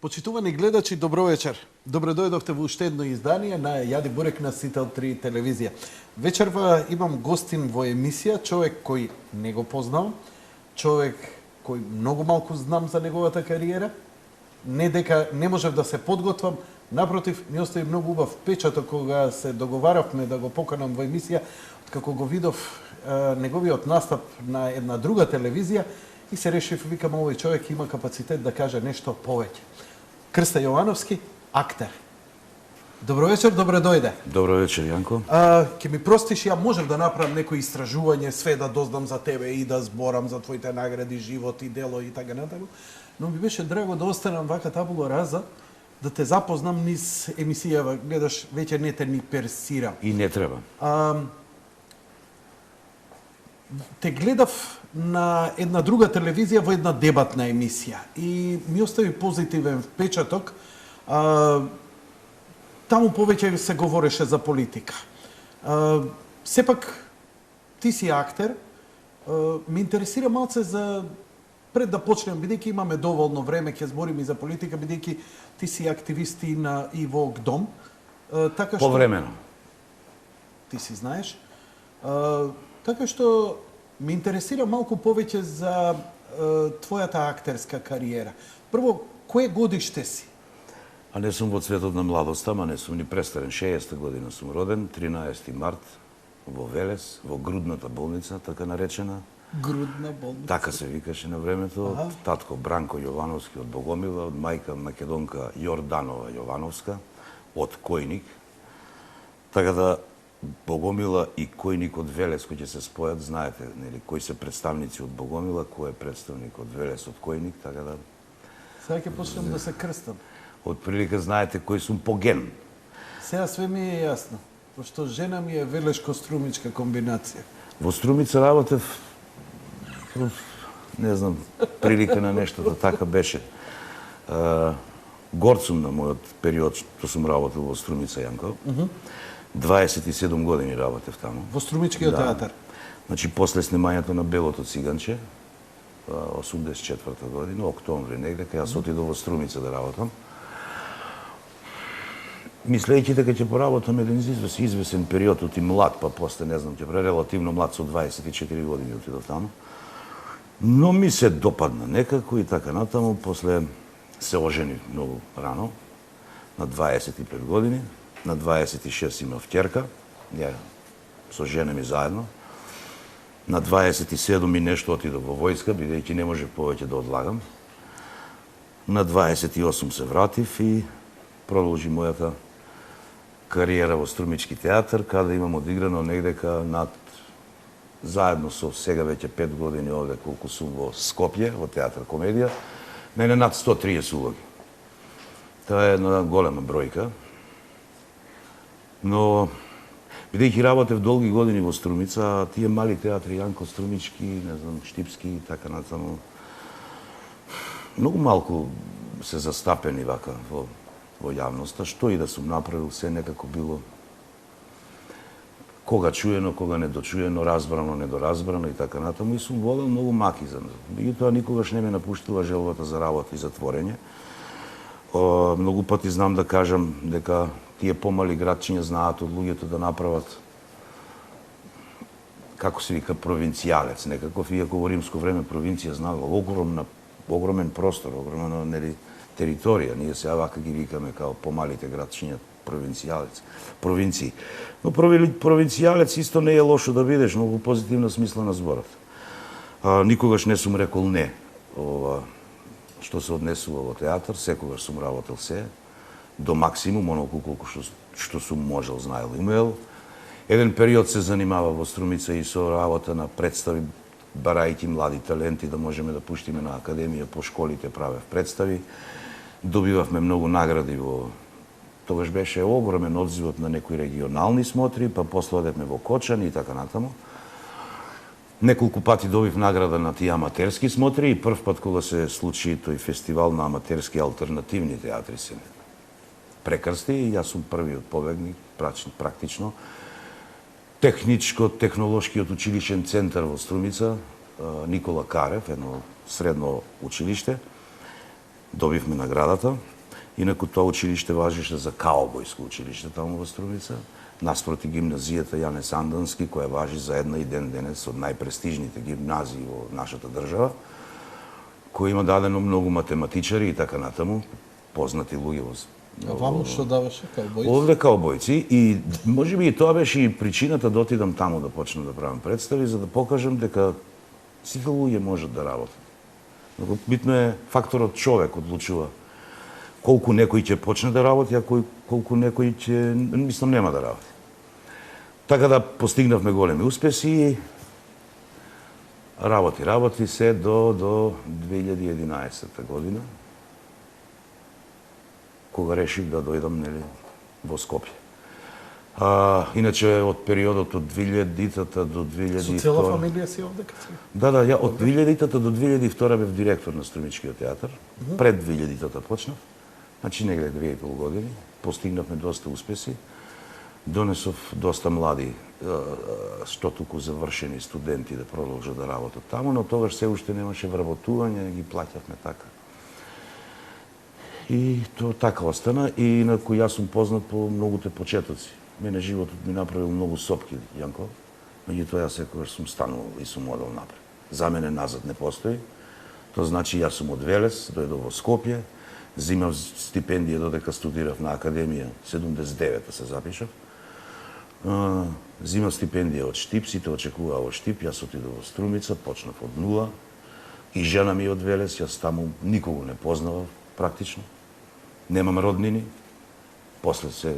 Почитувани гледачи, добро вечер. Добре дојдовте во уште едно издание на Јади Бурек на Сител 3 телевизија. Вечерва имам гостин во емисија, човек кој не го познавам, човек кој многу малку знам за неговата кариера, не дека не можев да се подготвам, напротив, ми остави многу убав печаток кога се договаравме да го поканам во емисија, како го видов неговиот настап на една друга телевизија и се решив, викам, овој човек има капацитет да каже нешто повеќе. Крста Јовановски, актер. Добро вечер, добре дојде. Добро вечер, Јанко. Ке ми простиш, ја можев да направам некој истражување, све да дознам за тебе и да зборам за твоите награди, живот и дело и така натаму, но ми беше драго да останам вака табула раза, да те запознам низ емисија, гледаш, веќе не те ни персирам. И не треба. Те гледав на една друга телевизија во една дебатна емисија и ми остави позитивен впечаток. Таму повеќе се говореше за политика. Сепак, ти си актер, ме интересира малце за пред да почнем, бидејќи имаме доволно време, ќе збориме и за политика, бидејќи ти си активист и во ГДОМ. Така што Повремено. ти си знаеш. Така што ме интересира малку повеќе за твојата актерска кариера. Прво, кое годиште си? А не сум во цветот на младоста, ама не сум ни престарен. 60-та година сум роден, 13 март, во Велес, во грудната болница, така наречена. Грудна болница. Така се викаше на времето, од татко Бранко Јовановски од Богомила, од мајка македонка Јорданова Јовановска, од Којник. Така да Богомила и Којник од Велес кои ќе се спојат, знаете, нели, кои се представници од Богомила, кој е представник од Велес од Којник, така да Сега ќе почнем да се крстам. од прилика знаете кој сум по ген. Сега све ми е јасно, пошто жена ми е велешко-струмичка комбинација. Во Струмица работев, не знам, прилика на нештото, така беше. Горд сум на мојот период што сум работел во Струмица, Јанко. 27 години работев таму. Во Струмичкиот театар. Значи, после снимањето на Белото циганче, 84 година, октомври негде, кај јас отидов во Струмица да работам. Мислејќи дека ќе поработам еден извесен период, оти млад, па после, не знам, ќе релативно млад, со 24 години отидов таму. Но ми се допадна некако и така натаму, после се ожени многу рано, на 25 години, на 26 имав ќерка, ја со жена ми заедно. На 27 и нешто отидов во војска, бидејќи не можев повеќе да одлагам. На 28 се вратив и продолжи мојата кариера во Струмички театар, каде имам одиграно негдека над, заедно со сега веќе 5 години овде колку сум во Скопје, во театар комедија, над 130 улоги. Тоа е една голема бројка. Но, бидејќи работев долги години во Струмица, тие мали театри, Јанко Струмички, не знам, Штипски и така натаму, многу малку се застапени вака во јавноста, што и да сум направил, се некако било кога чуено, кога недочуено, разбрано, недоразбрано и така натаму, и сум волел многу маки за него. Меѓутоа никогаш не ме напуштила желбата за работа и за творење. Многу пати знам да кажам дека тие помали градчиња знаат од луѓето да направат, како се вика, провинцијалец, некаков, иако во римско време провинција знала огромен простор, огромна, нели, територија. Ние сега вака ги викаме као помалите градчиња провинции. Но провинцијалец исто не е лошо да бидеш, многу позитивна смисла на зборот. Никогаш не сум рекол не, што се однесува во театар, секогаш сум работел се, до максимум, оноку колку што сум можел, знаел, имел. Еден период се занимава во Струмица и со работа на представи, барајќи млади таленти да можеме да пуштиме на академија, по школите правев представи. Добивавме многу награди во... Тогаш беше огромен одзивот на некои регионални смотри, па после одевме во Кочани и така натаму. Неколку пати добив награда на тие аматерски смотри и прв пат кога се случи тој фестивал на аматерски алтернативни театри се прекрсти и јас сум првиот победник, практично. Техничко-технолошкиот училишен центар во Струмица, Никола Карев, едно средно училиште, добивме наградата. Инаку тоа училиште важеше за каубојско училиште таму во Струмица, наспроти гимназијата Јане Сандански, која важи за една и ден денес од најпрестижните гимназии во нашата држава, кој има дадено многу математичари и така натаму, познати луѓе во А ваму што даваше каубојци? овде каубојци и можеби и тоа беше и причината да отидам таму да почнам да правам представи за да покажам дека сите луѓе можат да работат. Много битно е факторот човек одлучува колку некој ќе почне да работи, а колку некој ќе мислам нема да работи. Така да постигнавме големи успеси и работи се до 2011 година, кога решив да дојдам во Скопје. Иначе од периодот од 2000-та до 2002... Со цела фамилија си овде кај си? Да, ја од 2000-та до 2002 бев директор на Струмичкиот театар. Пред 2000-та почнав. Значи негде 2,5 години. Постигнавме доста успеси. Донесов доста млади, што туку завршени студенти да продолжат да работат таму, но тогаш се уште немаше вработување, ги плаќавме така. И тоа така остана, и инаку јас сум познат по многуте почетоци. Мене животот ми направил многу сопки, Јанко, меѓутоа јас секогаш сум станувал и сум одел напред. За мене назад не постои. Тоа значи јас сум од Велес, дојдов во Скопје, земав стипендија додека студирав на академија, 79-та се запишав. Земав стипендија од Штип, сите очекуваа од Штип, јас отидов во Струмица, почнав од нула. И жена ми од Велес, јас таму никого не познавав практично. Немам роднини. После се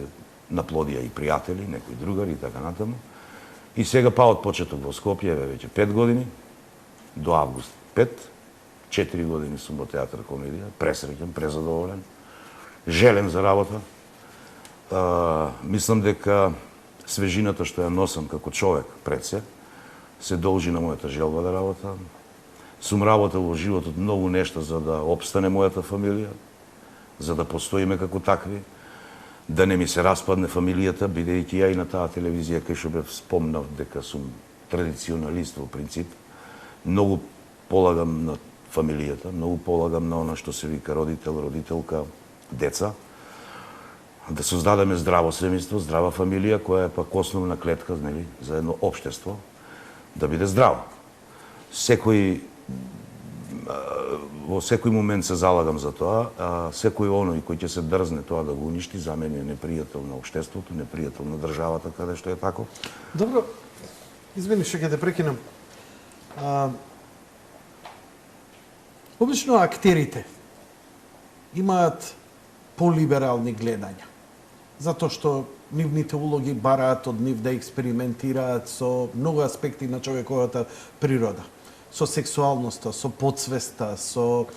наплодија и пријатели, некои другари и така натаму. И сега па од почеток во Скопје, веќе 5 години, до август 5, 4 години сум во театар комедија, пресреќен, презадоволен, желен за работа. Мислам дека свежината што ја носам како човек пред се должи на мојата желба да работам. Сум работел во животот многу нешта за да опстане мојата фамилија, за да постоиме како такви, да не ми се распадне фамилијата, бидејќи ја и на таа телевизија кај што бев спомнав дека сум традиционалист во принцип. Многу полагам на фамилијата, многу полагам на она што се вика родител, родителка, деца. Да создадеме здраво семејство, здрава фамилија, која е пак основна клетка, нели, за едно општество, да биде здраво. Во секој момент се залагам за тоа, а секој оној кој ќе се дрзне тоа да го уништи, за мене е непријател на општеството, непријател на државата, каде што е тако. Добро, извини што ќе те прекинам. Обично актерите имаат полиберални гледања, затоа што нивните улоги бараат од нив да експериментираат со многу аспекти на човековата природа. Со сексуалноста, со подсвеста, со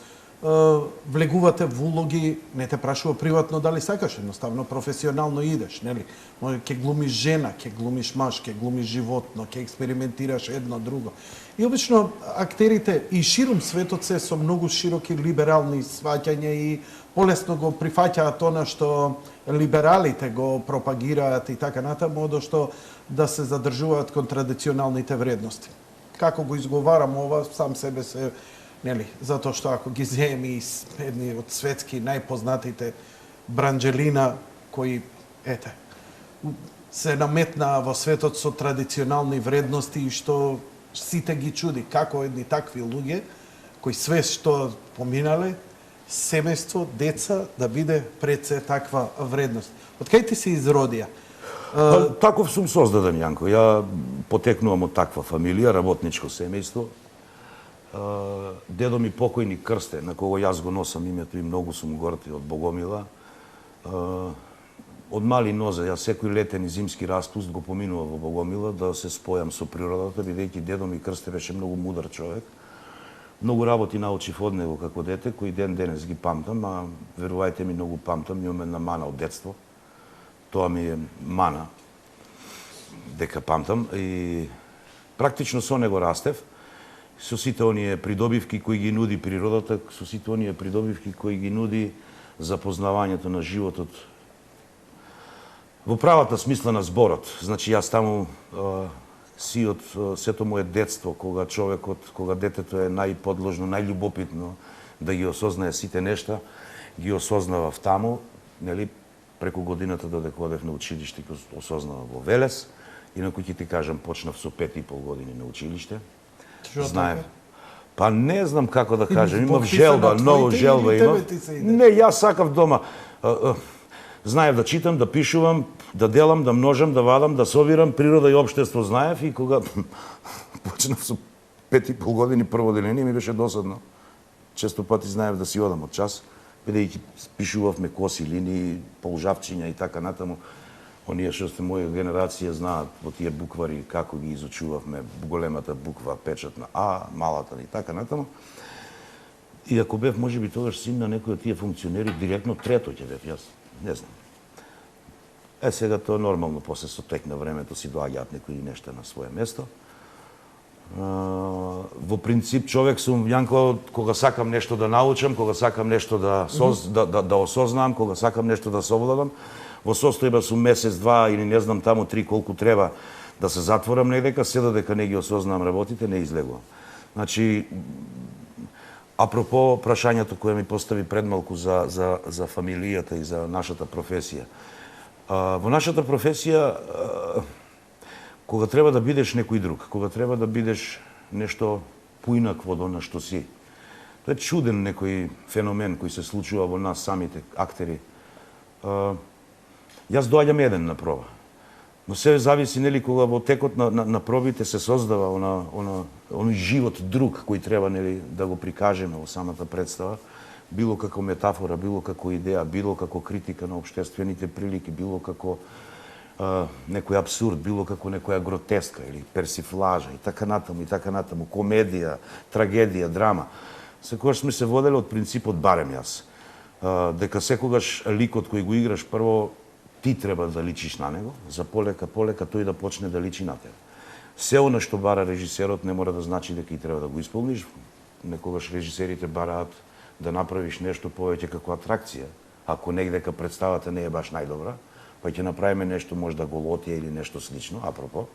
влегувате во улоги, не те прашува приватно дали сакаш, едноставно професионално идеш, нели? Може ќе глумиш жена, ќе глумиш маж, ќе глумиш животно, ќе експериментираш едно друго. И обично актерите и ширум светот се со многу широки либерални сваќања и полесно го прифаќаат она што либералите го пропагираат и така натаму, одошто да се задржуваат кон традиционалните вредности. Како го изговарам ова, сам себе се, нели, затоа што ако ги земи едни од светски најпознатите Бранџелина, кои, се наметнаа во светот со традиционални вредности и што сите ги чуди како едни такви луѓе, кои све што поминале, семејство, деца, да биде пред се таква вредност. Од кај ти се изродија? Таков сум создаден, Јанко. Ја потекнувам од таква фамилија, работничко семејство. Дедо ми покојник Крсте, на кого јас го носам името и многу сум горд од Богомила. Од мали нозе, јас секој летен и зимски распуст го поминував во Богомила да се спојам со природата, бидејќи дедо ми Крсте беше многу мудар човек. Многу работи научив од него како дете, кои ден денес ги памтам, а верувајте ми, многу памтам, имам една мана од детство. Тоа ми е мана, дека памтам, и практично со него растев, со сите оние придобивки кои ги нуди природата, со сите оние придобивки кои ги нуди запознавањето на животот во правата смисла на зборот. Значи, јас таму си од сето моје детство, кога човекот, кога детето е најподложно, најљубопитно, да ги осознае сите нешта, ги осознавав таму, нели, преку годината додека одев на училиште, ги осознавав во Велес, инаку ќе ти кажам, почнав со 5,5 години на училиште. Знаев. Па не знам како да кажем, имав желба, многу желба имав. Не, јас сакав дома. Знаев да читам, да пишувам, да делам, да множам, да вадам, да собирам, природа и општество знаев и кога почнав со 5,5 години прво деление ми беше досадно. Често пати знаев да си одам од час, бидејќи пишувавме коси линии, полжавчиња и така натаму. Оние што сте моја генерација знаат во тие буквари како ги изучувавме, големата буква, печатна А, малата и така натаму. И ако бев можеби тогаш син на некој од тие функционери, директно трето ќе бев јас. Не знам. Сега тоа нормално, после со тек на времето си доаѓаат некои нешта на свое место. Во принцип, човек сум, Јанко, кога сакам нешто да научам, кога сакам нешто да осознам, кога сакам нешто да совладам, во состојба сум месец, два или не знам таму три колку треба да се затворам негдека, се додека не ги осознам работите, не излегувам. Значи, апропо прашањето кое ми постави пред малку за фамилијата и за нашата професија. Во нашата професија, кога треба да бидеш некој друг, кога треба да бидеш нешто поинакво од она што си, тоа е чуден некој феномен кој се случува во нас самите актери. Јас доаѓам еден на проба. Но се зависи, нели, кога во текот на пробите се создава оној живот друг кој треба, нели, да го прикажеме во самата представа, било како метафора, било како идеја, било како критика на општествените прилики, било како некој абсурд, било како некоја гротеска или персифлажа и така натаму, комедија, трагедија, драма. Секогаш сме се водели од принципот, барем јас, дека секогаш ликот кој го играш прво ти треба да личиш на него, за полека тој да почне да личи на тебе. Се она што бара режисерот не мора да значи дека и треба да го исполниш. Некогаш режисерите бараат да направиш нешто повеќе како атракција. Ако негдека представата не е баш најдобра, па ќе направиме нешто можда голотија или нешто слично, апропо,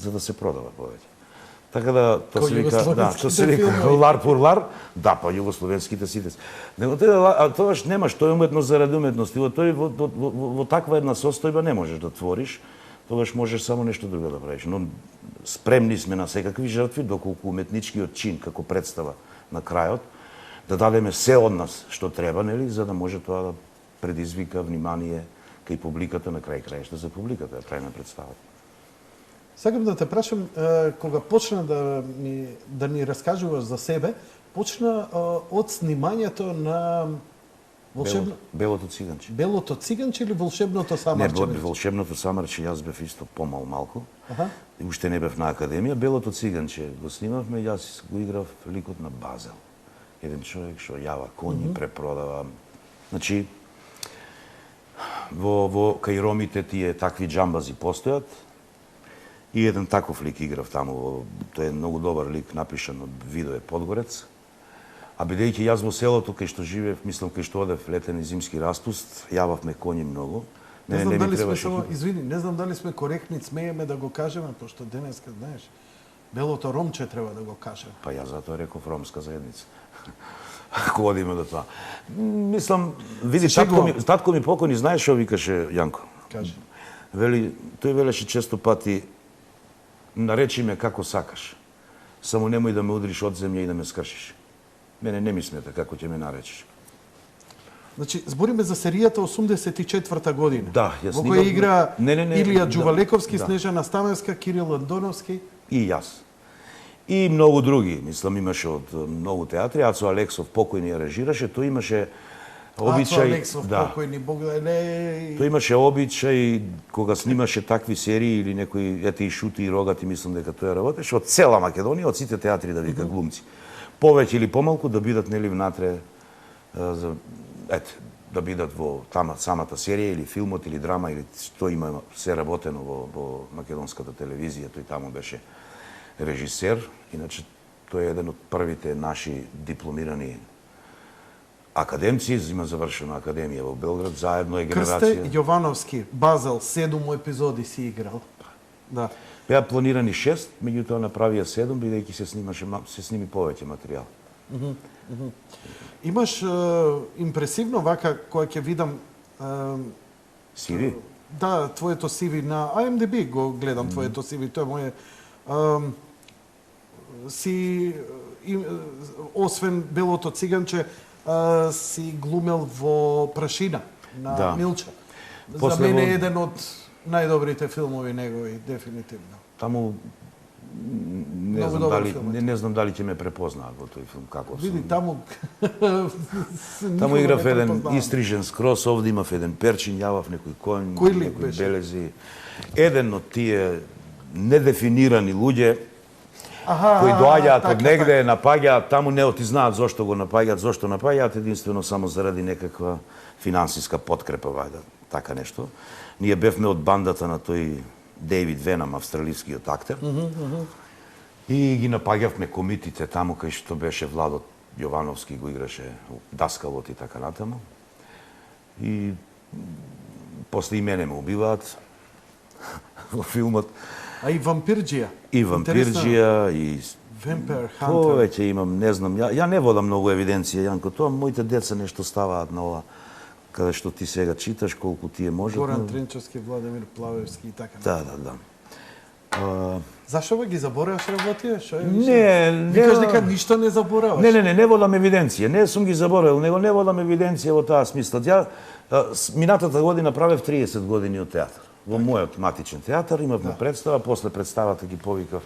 за да се продава повеќе. Така да, тоа се вика лар пур лар, да, па југословенските сите. Него тоаш немаш, тој уметност заради уметност. Во таква една состојба не можеш да твориш, тогаш можеш само нешто друго да правиш. Но спремни сме на секакви жртви, доколку уметничкиот чин како представа на крајот, да дадеме се од нас што треба, нели, за да може тоа да предизвика внимание кај публиката, на крај крајшта за публиката, да прави на представата. Сакам да те прашам, кога почна да ни раскажуваш за себе, почна од снимањето на Белото циганче. Белото циганче или Волшебното самарче? Не, Волшебното самарче јас бев исто помал малку. И уште не бев на академија. Белото циганче го снимавме, јас го играв ликот на Базел. Еден човек што јава коњи, препродава. Значи, кај ромите тие такви џамбази постојат. И еден таков лик играв таму, тој е многу добар лик, напишан од Видое Подгорец. А бидејќи јас во селото кај што живеев, мислам кај што одев летен и зимски распуст, јававме коњи многу. Не знам дали сме само, извини, не знам дали сме коректни, смееме да го кажеме, пошто денеска, знаеш, белото ромче треба да го кажеме. Па јас затоа реков ромска заедница. Ако одиме до тоа. Мислам, види, татко ми покојни, знаеш што викаше Јанко? Кажи. Тој велеше често пати, наречи ме како сакаш, само немој да ме удриш од земја и да ме скршиш. Мене не ми смета како ќе ме наречиш. Значи, збориме за серијата 84-та година. Да, јас во која игра Илија Џувалековски, да. Снежана Стаменска, Кирил Андоновски. И јас. И многу други, мислам, имаше од многу театри. Ацо Алексов покојни ја режираше, тој имаше обичај, Ацо Алексов покојни, Бог да не. Тој имаше обичај кога снимаше такви серии или некои ете и Шути и Рогати, мислам дека тој работеше од цела Македонија, од сите театри да вика глумци. Повеќе или помалку да бидат нели внатре за да бидат во самата серија или филмот или драма или што има се работено во македонската телевизија, тој таму беше режисер, иначе тој е еден од првите наши дипломирани академци, има завршена академија во Белград, заедно е генерација. Крсте Јовановски, Базел, 7 епизоди си играл. Да. Беа планирани 6, меѓутоа направија 7, бидејќи се сними повеќе материјал. Имаш импресивно вака кога ќе видам Сиви? да, твоето CV на IMDb го гледам твоето CV, тоа е моje си освен Белото циганче си глумел во Прашина на Да. Милча. За После мене во- е еден од најдобрите филмови негови, дефинитивно. Таму не Многу знам добар дали филм е не знам дали ќе ме препознаат во тој филм како Види, сум. таму... Таму никога играв не еден препознавам. истрижен скрос, овде имав еден перчин, јавав некој конј, Кој лик некои беше? белези. Еден од тие недефинирани луѓе кои доаѓаат од негде, напаѓаат, таму не оти знаат зошто го напаѓаат, зошто напаѓаат, единствено само заради некаква финансиска подкрепа, вајда, така нешто. Ние бевме од бандата на тој Дейвид Венам, австралискиот актер. И ги напаѓавме комитите таму кај што беше Владо Јовановски го играше даскалот и така натаму. И после и мене ме убиваат во филмот. А и Вампирџија. И Вампирџија, и Vampire Hunter. повеќе имам, не знам, ја не водам многу евиденција, Јанко, тоа моите деца нешто ставаат на ова, каде што ти сега читаш, колку тие можат. Горан но- Тринчевски, Владимир Плавевски и така. Да, да, да. Зашо бе ги забораваш работија? Шо е Не, Викаш не- дека ништо не забораваш. Не водам евиденција. Не сум ги заборавил, него не водам евиденција во таа смисла. Ја минатата година правев 30 години од театар. Во мојот матичен театар имавме представа, после представата ги повикав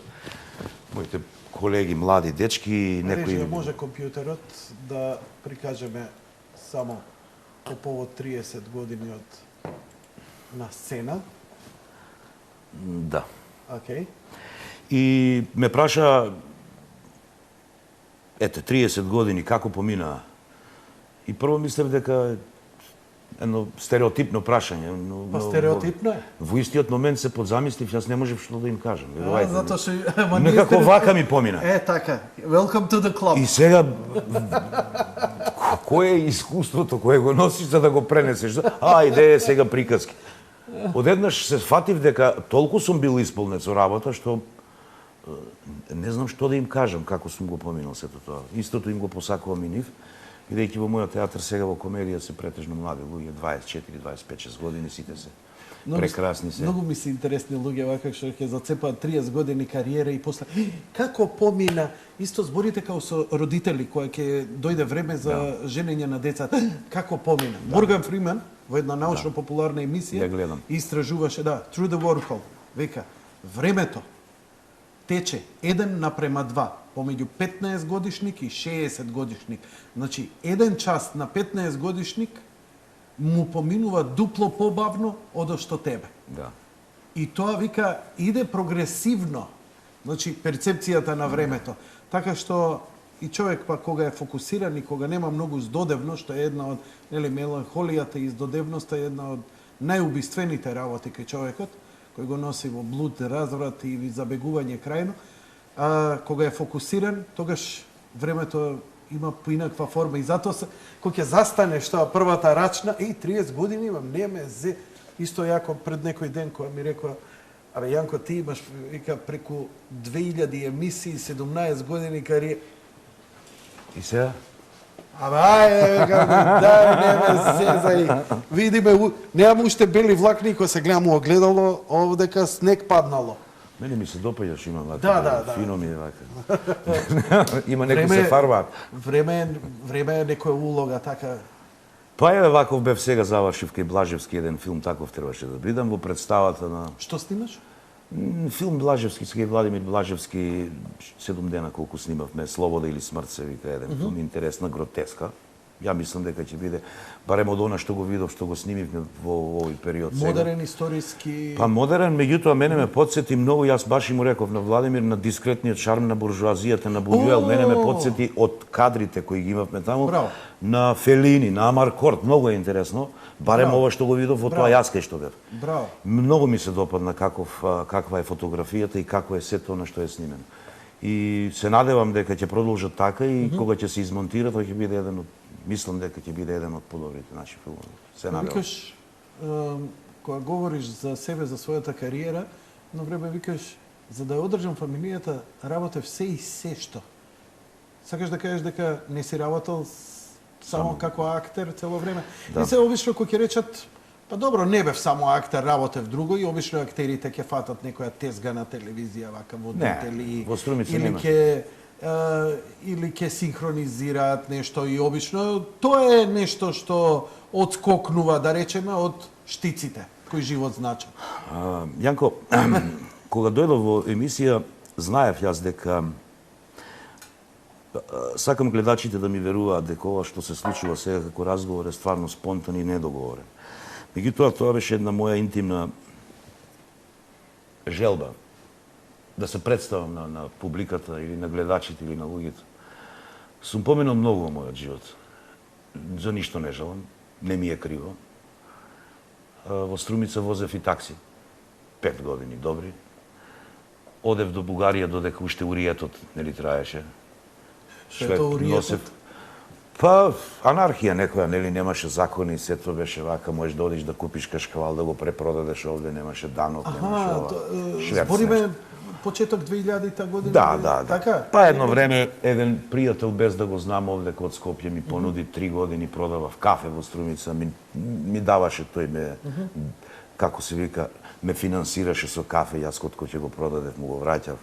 моите колеги, млади дечки, Режија некои... може компјутерот да прикажеме само по повод 30 години од на сцена. Да. Океј. И ме праша, ете, 30 години, како помина? И прво мислев дека едно стереотипно прашање. Па стереотипно е. Во истиот момент се подзамислив, јас не можев што да им кажам. верувајте ми. Затоа што ама не Некако сте- вака ми помина. Е така. Welcome to the club. И сега кое е искуството кое го носиш за да го пренесеш? Ајде сега приказки. Одеднаш се фатив дека толку сум бил исполнет со работа што не знам што да им кажам како сум го поминал сето тоа. Истото им го посакувам и нив, бидејќи во мојот театар сега во комедија се претежно млади луѓе, 24, 25, 6 години, сите се прекрасни се. Многу ми се интересни луѓе вака што ќе зацепаат 30 години кариера и после како помина исто зборите како со родители кога ќе дојде време за женење на децата. Како помина? Морган Фриман во една научно-популарна емисија Ја гледам. истражуваше, Through the Wormhole, века, времето тече 1:2 помеѓу 15 годишник и 60 годишник. Значи, 1 час на 15 годишник му поминува дупло побавно од што тебе. Да. И тоа, вика, иде прогресивно. Значи, перцепцијата на времето. Така што и човек па кога е фокусиран и кога нема многу здодевност, што е една од, нели, меланхолијата и здодевноста е една од најубиствените работи кај човекот, кој го носи во блуд, разврат и забегување крајно. Кога е фокусиран, тогаш времето има поинаква форма и затоа кога ќе застанеш тоа првата рачна, 30 години имам, не ме зе. Исто јако пред некој ден кога ми рекоа, абе Јанко, ти имаш, вика, преку 2000 емисии, 17 години кариера. И сега? Абе, ајде, вика, дај, не ме зезај. Видиме, немам уште бели влакни, кога се гледам во огледало, овдека снег паднало. Мене ми се допаѓаш, има вака. Да. Фино ми е вака. Има некои се фарбаат. Време е некоја улога, така. Па еве ваков бев сега завршив кај Блажевски еден филм, таков требаше да бидам во представата на Што снимаш? филм Блажевски, кај Владимир Блажевски, 7 дена колку снимавме, Слобода или смрт се вика еден филм, интересна гротеска. Ја мислам дека ќе биде барем од она што го видов, што го снимивме во овој период сега. Модерен, историски... Па модерен, меѓутоа мене ме подсети многу, јас баш и му реков на Владимир, на дискретниот шарм на буржуазијата на Буњуел. Мене ме подсети од кадрите кои ги имавме таму, Браво. на Фелини, на Амаркорд, многу е интересно. Барем Браво. ова што го видов во тоа јас кај што бев. Браво. Многу ми се допадна каква е фотографијата и како е сето на што е снимено. И се надевам дека ќе продолжат така и кога ќе се измонтира, тој ќе биде еден од, мислам дека ќе биде еден од подобрите наши филмови. Се надевам. Викаш, кога говориш за себе, за својата кариера, на време викаш, за да ја одржам фамилијата, работев се и се што. Сакаш да кажеш дека не си работел само како актер цело време? Да. И се обично кој ќе речат, па добро, не бев само актер, работев друго и обично актерите ќе фатат некоја тезга на телевизија, вака водители, во Струмица или нема. или ќе синхронизираат нешто и обично тоа е нешто што одскокнува, да речеме, од штиците кој живот значи. Јанко, кога дојдов во емисија, знаев јас дека сакам гледачите да ми веруваат дека ова што се случува сега како разговор е стварно спонтан и недоговорен. Меѓутоа, тоа беше една моја интимна желба да се представам на публиката или на гледачите или на луѓето. Сум поминал многу во мојот живот. За ништо не жалам, не ми е криво. Во Струмица возев и такси. 5 години добри. Одев до Бугарија додека уште уриетот нели траеше. Што е тоа уриетот? Па, анархија некоја, нели, немаше закони, се тоа беше вака, можеш да одиш да купиш кашкавал, да го препродадеш овде, немаше данок, немаше ова. Шверц збориме нешто. почеток 2000-та година? Да. Така? Па едно време, еден пријател, без да го знам овде код Скопје, ми понуди 3 години, продавав кафе во Струмица, ми даваше, тој ме, како се вика, ме финансираше со кафе, јас код кој ќе го продадев, му го враќав.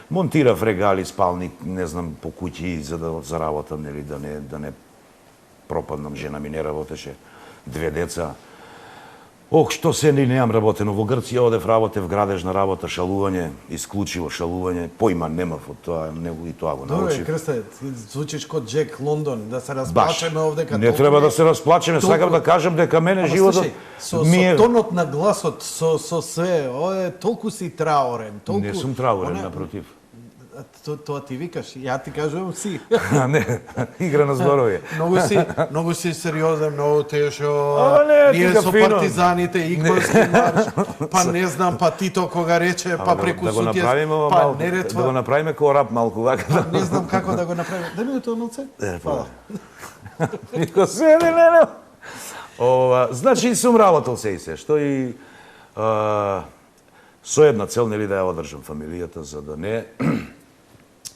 Монтирав регали, спалник, не знам, по куќи, за да заработам, нели, да не пропаднам, жена ми не работеше, 2 деца. Ох, што се не немам работено. Во Грција одев, работев градежна работа, шалување, исклучиво шалување. Поима немав од тоа, него и тоа го Добре, научив. Крсте, звучиш код Джек Лондон, да се расплачеме овде како Не треба да се расплачеме, сакам да кажам дека мене животот со ми е... тонот на гласот, со све, ова е толку си траорен, толку... Не сум траурен, напротив. Тоа ти викаш, ја ти кажувам си. Не, игра на зборови. Многу си сериозен, многу тешо. Не, Ние ти со фино. партизаните, Игорски марш, па не знам, па Тито кога рече, па преку да го сутје, направиме ова па малку, Неретва. да го направиме како рап малку вака. Па не знам како да го направиме. Дај ми тоа новце? Фала. Нико седи, не. Значи, сум работел се и се, што и со една цел, нели, да ја одржам фамилијата, за да не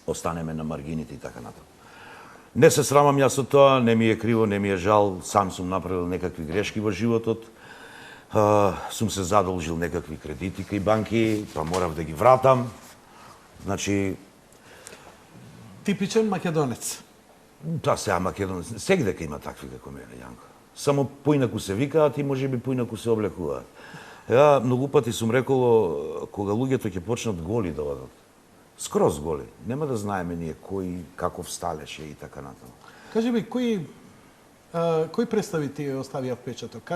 останеме на маргините и така натаму. Не се срамам јас од тоа, не ми е криво, не ми е жал, сам сум направил некакви грешки во животот, сум се задолжил некакви кредити кај банки, па морав да ги вратам. Значи, Типичен македонец. тоа сега македонец, сегде ке има такви како мене, Јанко. Само поинаку се викаат и можеби поинаку се облекуваат. Ја многу пати сум рекол, кога луѓето ќе почнат голи да одат, скроз голи, нема да знаеме ние кој каков сталеше и така натаму. Кажи ми, кои представи ти оставија впечаток?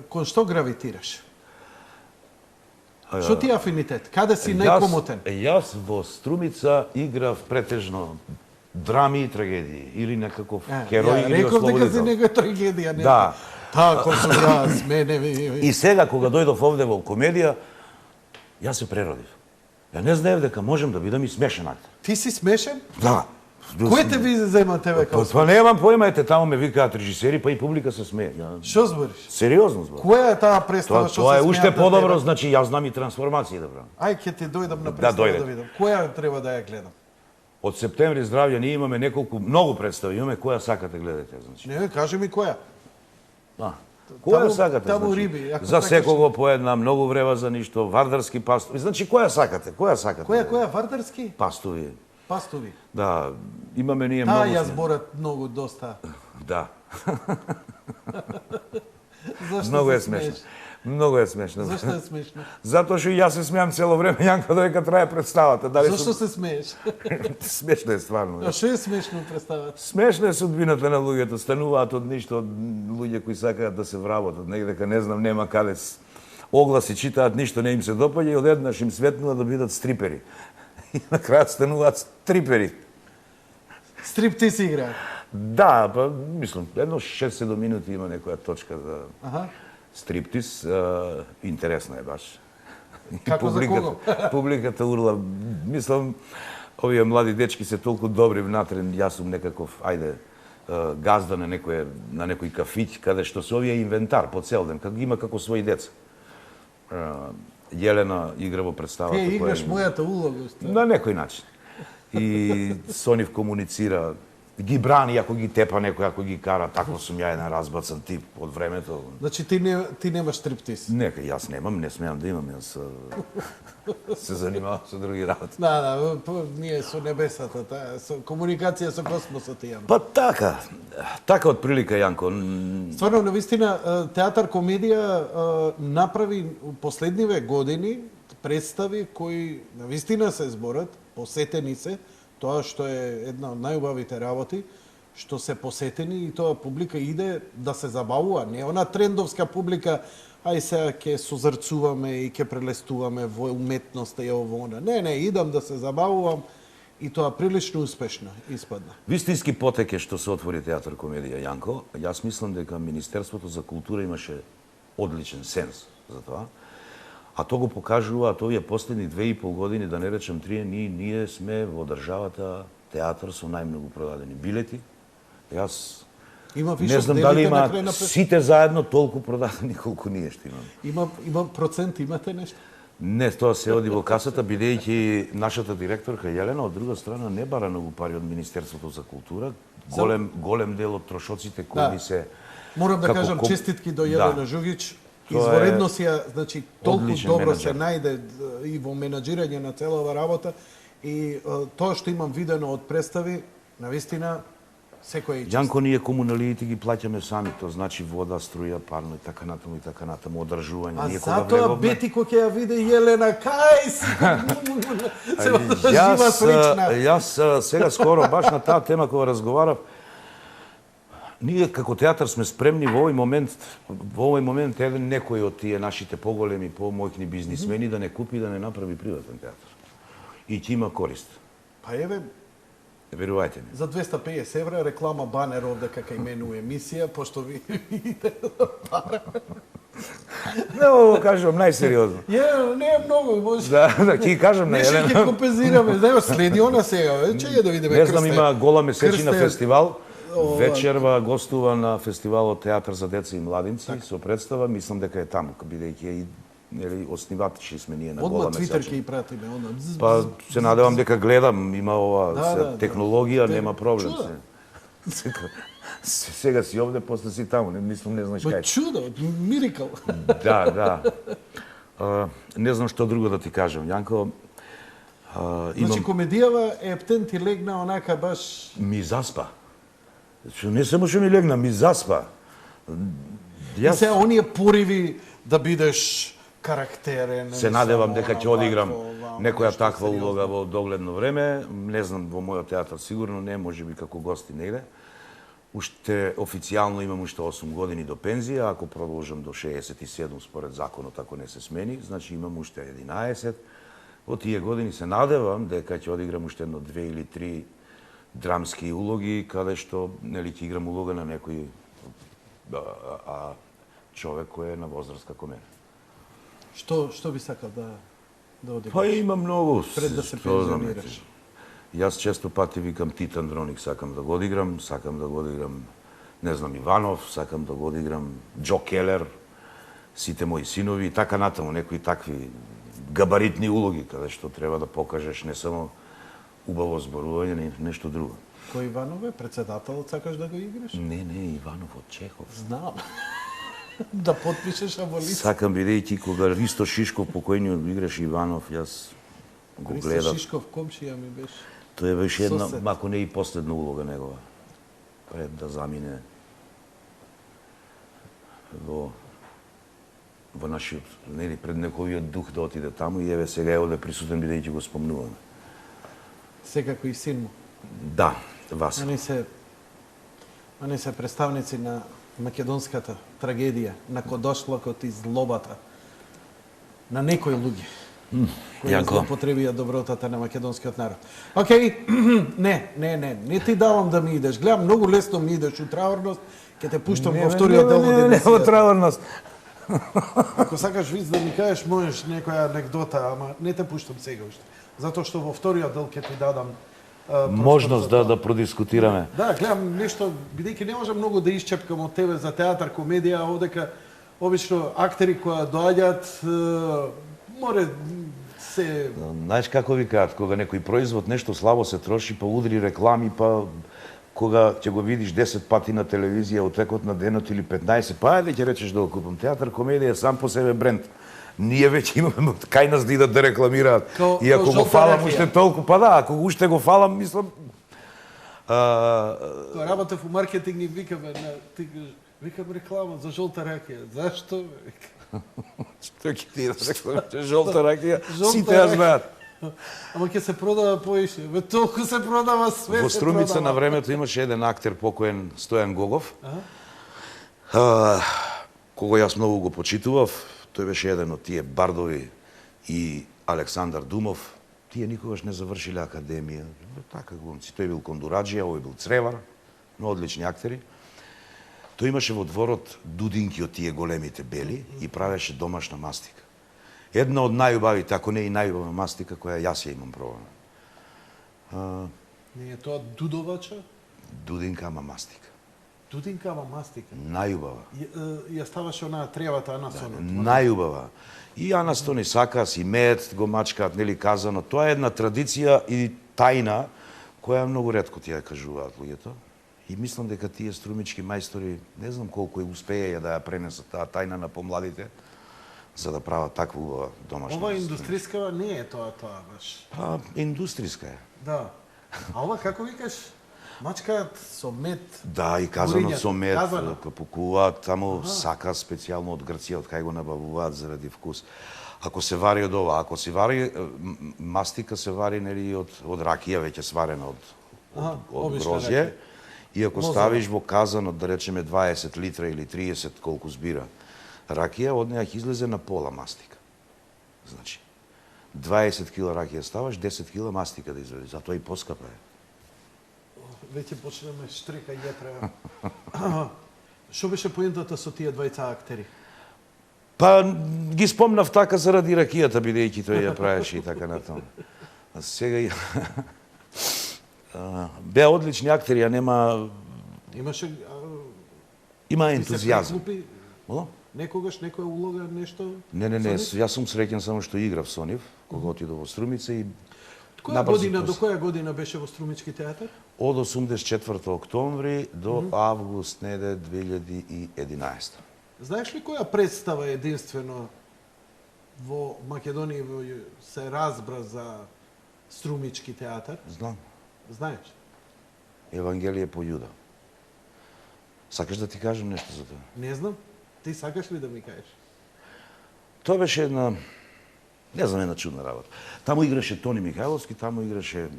Кон што гравитираш? Што ти е афинитет? Каде си најкомотен? Јас во Струмица играв претежно драми и трагедии или некаков херој или реков дека си ослободител. некоја трагедија, не? Да. Тако сум јас, мене. И сега кога дојдов овде во комедија, јас се преродив. Ја не знаев дека можам да бидам и смешен актер. Ти си смешен? Да. Кој те ви зема тебе како? Па немам појма, ете таму ме викаат режисери, па и публика се смее. Што збориш? Сериозно зборам. Која е таа представа што Тоа се е уште смеат на подобро, тебе? значи јас знам и трансформации да правам. Ај ќе ти дојдам на представа дојде. да видам. Која треба да ја гледам? Од септември здравје ние имаме неколку многу представи, имаме која сакате гледате, значи. Не, кажи ми која. Која сакате, таму значи? риби, ако За сакаш. секого по една, многу врева за ништо, вардарски пастови. Значи која сакате? Која сакате? Која вардарски? Пастови. Пастови. Да, имаме ние Таа многу. ја зборат многу доста. Да. Зашто Многу се е смешно. смееш? Многу е смешно. Зашто е смешно? Затоа што и јас се смеам цело време, Јанко, додека трае представата. Дали Зашто сум... се смееш? Смешно е стварно. А што е смешно представата? Смешна е судбината на луѓето, стануваат од ништо, од луѓе кои сакаат да се вработат, негдека не знам, нема каде огласи читаат, ништо не им се допаѓа и одеднаш им светнува да бидат стрипери. И на крајот стануваат стрипери. Стриптиз игра. Да, па мислам, едно 6-7 минути има некоја точка за Аха. стриптиз, интересно е баш. И Како за кого? Публиката урла, мислам, овие млади дечки се толку добри внатре, јас сум некаков, ајде, газда на некој кафиќ, каде што се овие инвентар по цел ден, како ги има како своји деца. Јелена игра во представата. Ти која играш е- мојата улога. На некој начин. и со нив комуницира. Ги брани ако ги тепа некој, ако ги кара, таков сум ја еден разбаcan тип од времето. Значи ти немаш стриптиз. Нека, јас немам, не смеам да имам, јас се занимавам со други работи. Да, ние со небесата, со комуникација со космосот имаме. Па така од прилика, Јанко. Стварно, навистина, театар комедија направи последниве години представи кои навистина се зборат, посетени се, тоа што е една од најубавите работи, што се посетени и тоа публика иде да се забавува, не она трендовска публика, ај сега ќе созрцуваме и ќе прелестуваме во уметноста и ово она. Не, идам да се забавувам и тоа прилично успешно испадна. Вистински потек е што се отвори театар комедија, Јанко. Јас мислам дека Министерството за култура имаше одличен сенс за тоа. А то го покажуваат овие последни 2,5 години, да не речем 3, ние сме во државата театар со најмногу продадени билети. Јас Има не знам дали има сите заедно толку продадени колку ние што имаме. Има процент, имате нешто? Не, тоа се оди во касата, бидејќи нашата директорка Јелена од друга страна не бара многу пари од Министерството за култура. Голем дел од трошоците кои ни се... Морам да кажам честитки до Јелена Жугич. Изворедно си ја, значи, толку добро се најде и во менаџирање на цела ова работа и тоа што имам видено од представи, навистина, секој е чест. Јанко, ние комуналиите ги плаќаме сами, тоа значи вода, струја, парно и така натаму, одржување. А затоа Бетико ќе ја види Јелена, кај си? Се одржува слична. Јас сега скоро, баш на таа тема кога разговарав, ние како театар сме спремни во овој момент еден некој од тие нашите поголеми, помојни бизнисмени да не купи, да не направи приватен театар. И ќе има корист. Па еве, верувајте ми. За 250 евра реклама банер овде како имену емисија, пошто ви видите пара. Не, ово кажам најсериозно. Не е многу, може. Да, ќе кажам на Јелена. Нешто ќе компензираме, знаеш, следи она сега, ќе да видиме. Не знам, има гола месечина фестивал. Вечерва гостува на фестивалот Театар за деца и младинци со представа, мислам дека е таму, бидејќи нели оснивачи сме ние на гола месечина. Одма Твитер ќе и пратиме, онда. Па се надевам дека гледам, има ова технологија, нема проблем се. Сега си овде, после си таму, мислам не знаеш кај. Чудо, мирикал. Да. Не знам што друго да ти кажам, Јанко. Значи комедијава Ептен ти легна онака баш... Ми заспа. Не само што ми легна, ми заспа. И сега оние пориви да бидеш карактерен... Се надевам дека ќе одиграм некоја таква улога во догледно време. Не знам, во мојот театар сигурно не, можеби како гости негде. Уште официјално имам уште 8 години до пензија, ако продолжам до 67 според законот, ако не се смени, значи имам уште 11. Во тие години се надевам дека ќе одиграм уште едно 2 или 3 драмски улоги, каде што нели ќе играм улога на некој човек кој е на возраст како мене. Што би сакал да одиграш? Па има многу. Пред да се пензионираш. Јас често пати викам Тит Андроник, сакам да го одиграм, не знам, Иванов, сакам да го одиграм, Џо Келер, сите мои синови и така натаму, некои такви габаритни улоги, каде што треба да покажеш не само убаво зборување, не нешто друго. Кој Иванов е? Председателот сакаш да го играш? Не, Иванов од Чехов. Знам. Да потпишеш аболиција. Сакам, бидејќи кога Ристо Шишков покојниот играш Иванов, јас го гледав. Ристо Шишков комшија ми беше. Тоа беше една, мако не и последна улога негова, пред да замине во нашиот, нели, пред неговиот дух да отиде таму и еве сега е овде присутен бидејќи го спомнуваме. Секако и син му. Да, Васа. Они се представници на македонската трагедија, на кодошлокот и злобата на некои луѓе кои злоупотребија добротата на македонскиот народ. Океј, не ти давам да ми идеш. Гледам, многу лесно ми идеш у траурност, ќе те пуштам во вториот дел од емисијата. Не, во траурност. Ако сакаш виц да ми кажеш, можеш некоја анекдота, ама не те пуштам сега уште. Затоа што во вториот дел ќе ти дадам можност да продискутираме. Да, гледам нешто, бидејќи не можам многу да исчепкам од тебе за театар, комедија, овдека обично актери кои доаѓаат, море се... Знаеш како ви кажат, кога некој производ нешто слабо се троши, па удри реклами, па кога ќе го видиш 10 пати на телевизија од текот на денот или 15, па ајде ќе речеш да го купам. Театар комедија е сам по себе бренд. Ние веќе имаме кај нас да идат да рекламираат. И ако го фалам уште толку, па да, ако уште го фалам, мислам... Кога работев у маркетинг и викаме, викам реклама за жолта ракија. Зашто? Што ќе ти да рекламираш жолта ракија? Жолта Сите ја ракија. знаат. Ама ќе се продава поише. Бе, толку се продава, све Во се Струмица продава. на времето имаше еден актер покоен Стојан Гогов. Кого јас многу го почитував, тој беше еден од тие бардови и Александар Думов. Тие никогаш не завршиле академија. Така глумци. Тој бил кондураџија, овој бил цревар, но одлични актери. Тој имаше во дворот дудинки од тие големите бели и правеше домашна мастика. Една од најубавите, ако не и најубава мастика која јас ја имам пробана. Не е тоа дудовача? Дудинка, ама мастика. Дудинка, ама мастика. Најубава. Ја ставаше онаа тревата анасонот. Најубава. И Анастони Сакас и мед го мачкаат, нели казано. Тоа е една традиција и тајна која многу ретко ти ја кажуваат луѓето. И мислам дека тие струмички мајстори, не знам колку успеја да ја пренесат таа тајна на помладите, за да прават таква убава домашна. Ова индустријска не е тоа баш. Па, индустријска е. Да. А ова како викаш? Мачкаат со мед. Да, и казано со мед, Казано. капукуваат, таму сака специјално од Грција, од кај го набавуваат заради вкус. Ако се вари од ова, ако се вари мастика се вари нели од ракија веќе сварена од обична грозје. ракија. И ако ставиш во казанот, да речеме 20 литра или 30 колку збира ракија, од неја ќе излезе на пола мастика. Значи 20 кила ракија ставаш, 10 кила мастика да излезе, затоа и поскапа е. Веќе почнеме штрека и јатра. Што беше поентата со тие двајца актери? Па ги спомнав така заради ракијата, бидејќи тој ја правеше и така натаму. А сега и беа одлични актери, а нема Имаше има ти се ентузијазам. преклупи Моло? некогаш некоја улога нешто? Не, со нив? јас сум среќен само што играв со нив, кога отидов во Струмица и Која набрзо година до после. која година беше во Струмички театар? Од 84 октомври до август неде 2011. Знаеш ли која представа единствено во Македонија се разбра за Струмички театар? Знам. Знаеш? Евангелие по Јуда. Сакаш да ти кажам нешто за тоа? Не знам. Ти сакаш ли да ми кажеш? Тоа беше една, не знам, една чудна работа. Таму играше Тони Михајловски, таму играше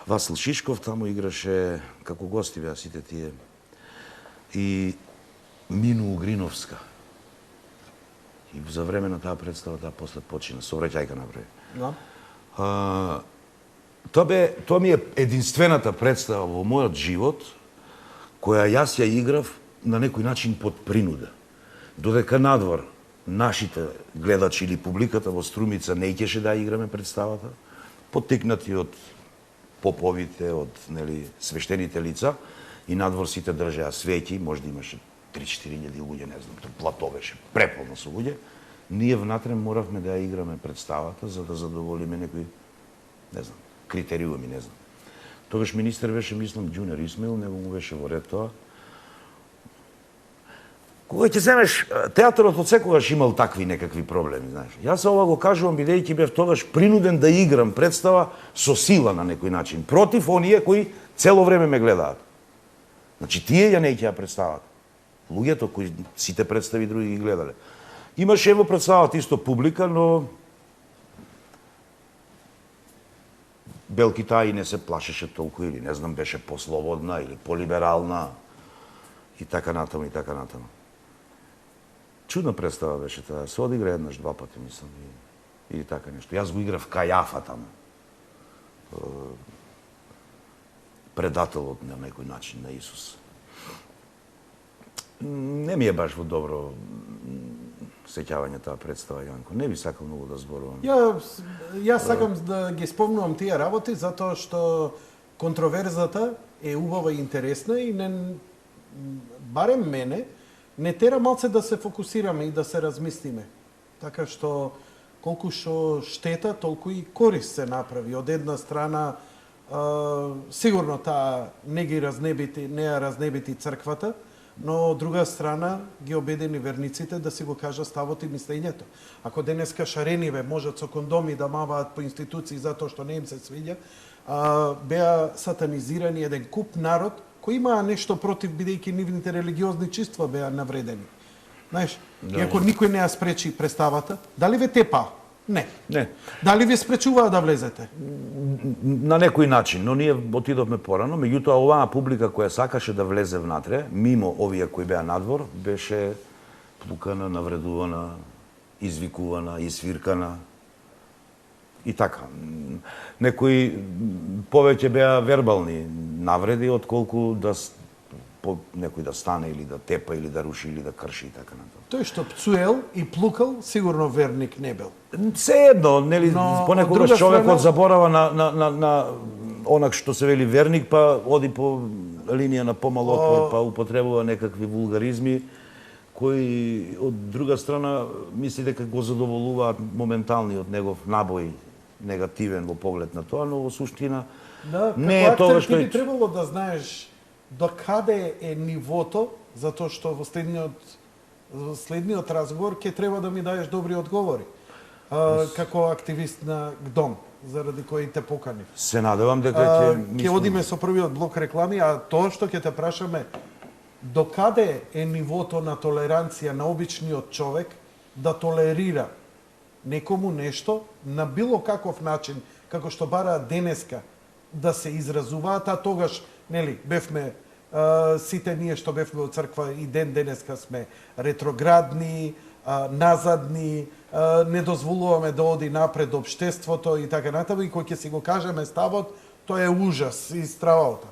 Васил Шишков, таму играше, како гости беа сите тие, и Мину Угриновска. И за време на таа представа, таа после почина, сообраќајка направи. Да. Тоа ми е единствената представа во мојот живот која јас ја играв на некој начин под принуда. Додека надвор нашите гледачи или публиката во Струмица не ќеше да играме представата, поттикнати од поповите, од нели свештените лица, и надвор сите држеа свеќи, можда имаше 3-4 000 луѓе, не знам, плато беше преполно со луѓе. Ние внатре моравме да ја играме представата за да задоволиме некои, не знам, критериуми, не знам. Тогаш министер беше, мислам, Ѓунер Исмаил, него му беше во ред тоа. Кога ќе земеш, театарот од секогаш имал такви некакви проблеми, знаеш. Јас ова го кажувам бидејќи бев тогаш принуден да играм представа со сила на некој начин, против оние кои цело време ме гледаат. Значи тие ја неќе ја представат. Луѓето кои сите представи други ги гледале. Имаше во представата исто публика, но Белкита и не се плашеше толку или не знам беше послободна или полиберална и така натаму и така натаму. Чудна представа беше таа, се одигра еднаш два пати, мислам, или така нешто. Јас го играв Кајафа таму. Предателот на некој начин на Исус. Не ми е баш во добро сеќавање таа представа, Јанко. Не би сакал многу да зборувам. Јас сакам да ги спомнувам тие работи затоа што контроверзата е убава и интересна и барем мене не тера малце да се фокусираме и да се размислиме. Така што колку што штета, толку и корист се направи. Од една страна, сигурно таа не ја разнебити црквата, но од друга страна ги обедени верниците да си го кажа ставот и мислењето. Ако денеска шарениве можат со кондоми да маваат по институции затоа што не им се свиѓа, беа сатанизирани еден куп народ кој имаа нешто против, бидејќи нивните религиозни чувства беа навредени. Знаеш, Да. иако никој не ја спречи представата, дали ве тепа? Не. Не. Дали ви спречуваа да влезете? На некој начин, но ние отидовме порано, меѓутоа оваа публика која сакаше да влезе внатре, мимо овие кои беа надвор, беше плукана, навредувана, извикувана, isвиркана и така. Некои повеќе беа вербални навреди отколку некој да стане или да тепа или да руши или да крши и така натаму. Тој што пцуел и плукал, сигурно верник не бил. Се едно, нели, Но, од понекогаш друга човекот страна- заборава на онак што се вели верник, па оди по линија на помал отвор, па употребува некакви вулгаризми, кои од друга страна мисли дека го задоволуваат моменталниот негов набој негативен во поглед на тоа, но во суштина Да, не како е тоа актер што ти би требало да знаеш до каде е нивото, затоа што во следниот разговор ќе треба да ми даеш добри одговори. Како активист на ГДОМ, заради кој те поканив. се надевам дека ќе Ќе одиме со првиот блок реклами, а тоа што ќе те прашаме, до каде е нивото на толеранција на обичниот човек да толерира некому нешто на било каков начин, како што бараат денеска да се изразуваат, а тогаш, нели, бевме сите ние што бевме од црква и денеска сме ретроградни, назадни, не дозволуваме да оди напред општеството и така натаму, и кој ќе си го кажеме ставот, тоа е ужас и стравата.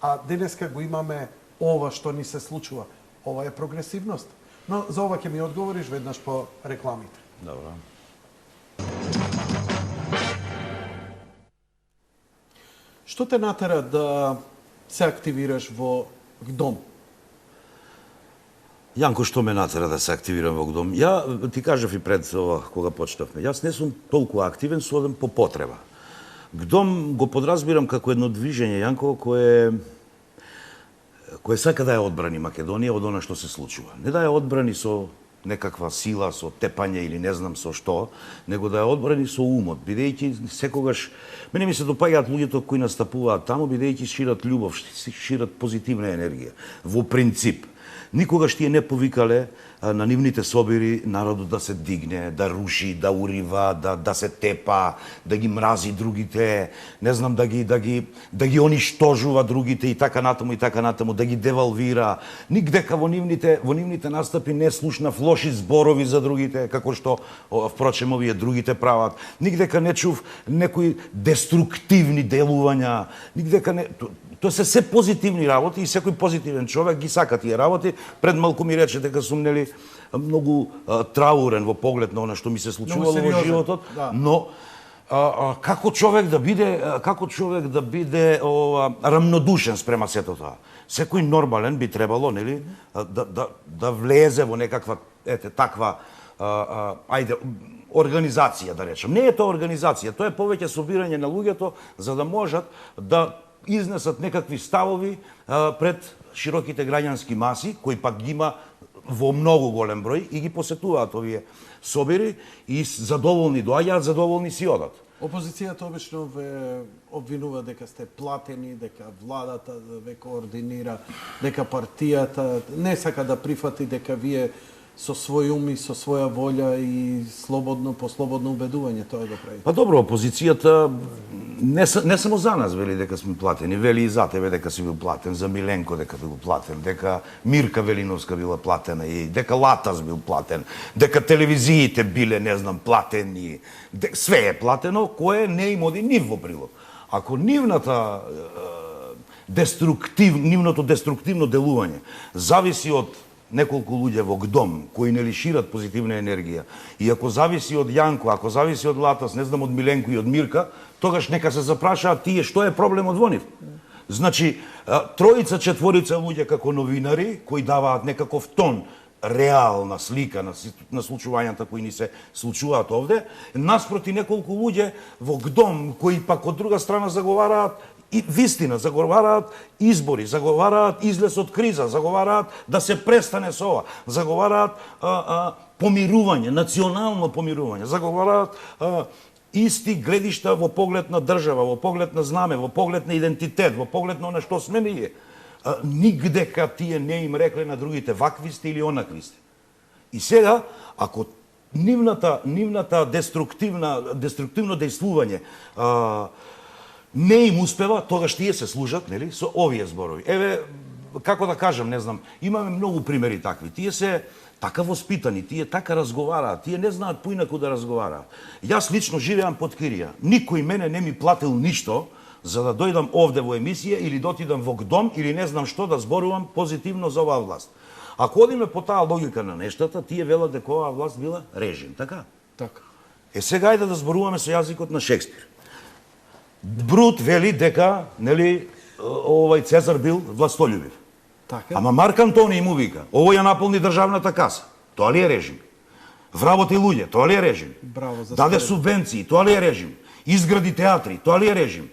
А денеска го имаме ова што ни се случува. Ова е прогресивност. Но за ова ќе ми одговориш веднаш по рекламите. Добро. Што те натера да се активираш во ГДОМ? Јанко, што ме натера да се активирам во ГДОМ? Ја ти кажав и пред ова кога почнавме. Јас не сум толку активен, одам по потреба. ГДОМ го подразбирам како едно движење, Јанко, кое сака да ја одбрани Македонија од она што се случува. Не да ја одбрани со некаква сила, со тепање или не знам со што, него да ја одбрани со умот, бидејќи секогаш мене ми се допаѓаат луѓето кои настапуваат таму, бидејќи шират љубов, шират позитивна енергија. Во принцип, никогаш тие не повикале на нивните собири народот да се дигне, да руши, да урива, да се тепа, да ги мрази другите, не знам, да ги оништожува другите и така натаму, да ги девалвира. Нигдека во нивните настапи не слушнав лоши зборови за другите, како што впрочем овие другите прават. Нигдека не чув некои деструктивни делувања, нигдека не. Тоа се позитивни работи и секој позитивен човек ги сака тие работи. Пред малку ми рече дека сум многу траурен во поглед на она што ми се случувало во животот, да. но како човек да биде рамнодушен спрема сето тоа. Секој нормален би требало, нели, да влезе во некаква таква организација, да речем. Не е тоа организација, тоа е повеќе собирање на луѓето за да можат да изнесат некакви ставови пред широките граѓански маси, кои пак ги има во многу голем број и ги посетуваат овие собери и задоволни доаѓаат, задоволни си одат. Опозицијата обично ве обвинува дека сте платени, дека владата ве координира, дека партијата не сака да прифати дека вие со свој ум и со своја волја и по слободно убедување тоа го прави. Па добро, опозицијата не само за нас вели дека сме платени, вели и за тебе дека си бил платен, за Миленко дека бил платен, дека Мирка Велиновска била платена и дека Латас бил платен, дека телевизиите биле, не знам, платени, све е платено, кое не им оди нив во прилог. Ако нивното деструктивно делување зависи од неколку луѓе во ГДОМ кои не лишират позитивна енергија и ако зависи од Јанко, ако зависи од Латас, не знам, од Миленко и од Мирка, тогаш нека се запрашаат тие што е проблемот во нив. Значи, тројца, четворица луѓе како новинари кои даваат некаков тон реална слика на случувањата кои ни се случуваат овде, наспроти неколку луѓе во ГДОМ кои пак од друга страна заговараат и вистина, заговараат избори, заговараат излез од криза, заговараат да се престане со ова, заговараат помирување, национално помирување, заговараат исти гледишта во поглед на држава, во поглед на знаме, во поглед на идентитет, во поглед на она што сме ние. Нигдека тие не им рекле на другите вакви сте или онакви сте. И сега, ако нивната деструктивно дејствување не им успева, тогаш тие се служат, нели, со овие зборови. Еве, како да кажам, не знам, имаме многу примери такви. Тие се така воспитани, тие така разговараат, тие не знаат поинаку да разговараат. Јас лично живеам под кирија. Никој мене не ми платил ништо за да дојдам овде во емисија или да отидам во ГДОМ или не знам што да зборувам позитивно за оваа власт. Ако одиме по таа логика на нештата, тие велат дека оваа власт била режим, така? Така. Сега ајде да зборуваме со јазикот на Шекспир. Брут вели дека, нели, овај Цезар бил властољубив. Така. Ама Марк Антони му вика, овој ја наполни државната каса. Тоа ли е режим? Вработи луѓе, тоа ли е режим? Браво за Даде според. субвенции, тоа ли е режим? Изгради театри, тоа ли е режим?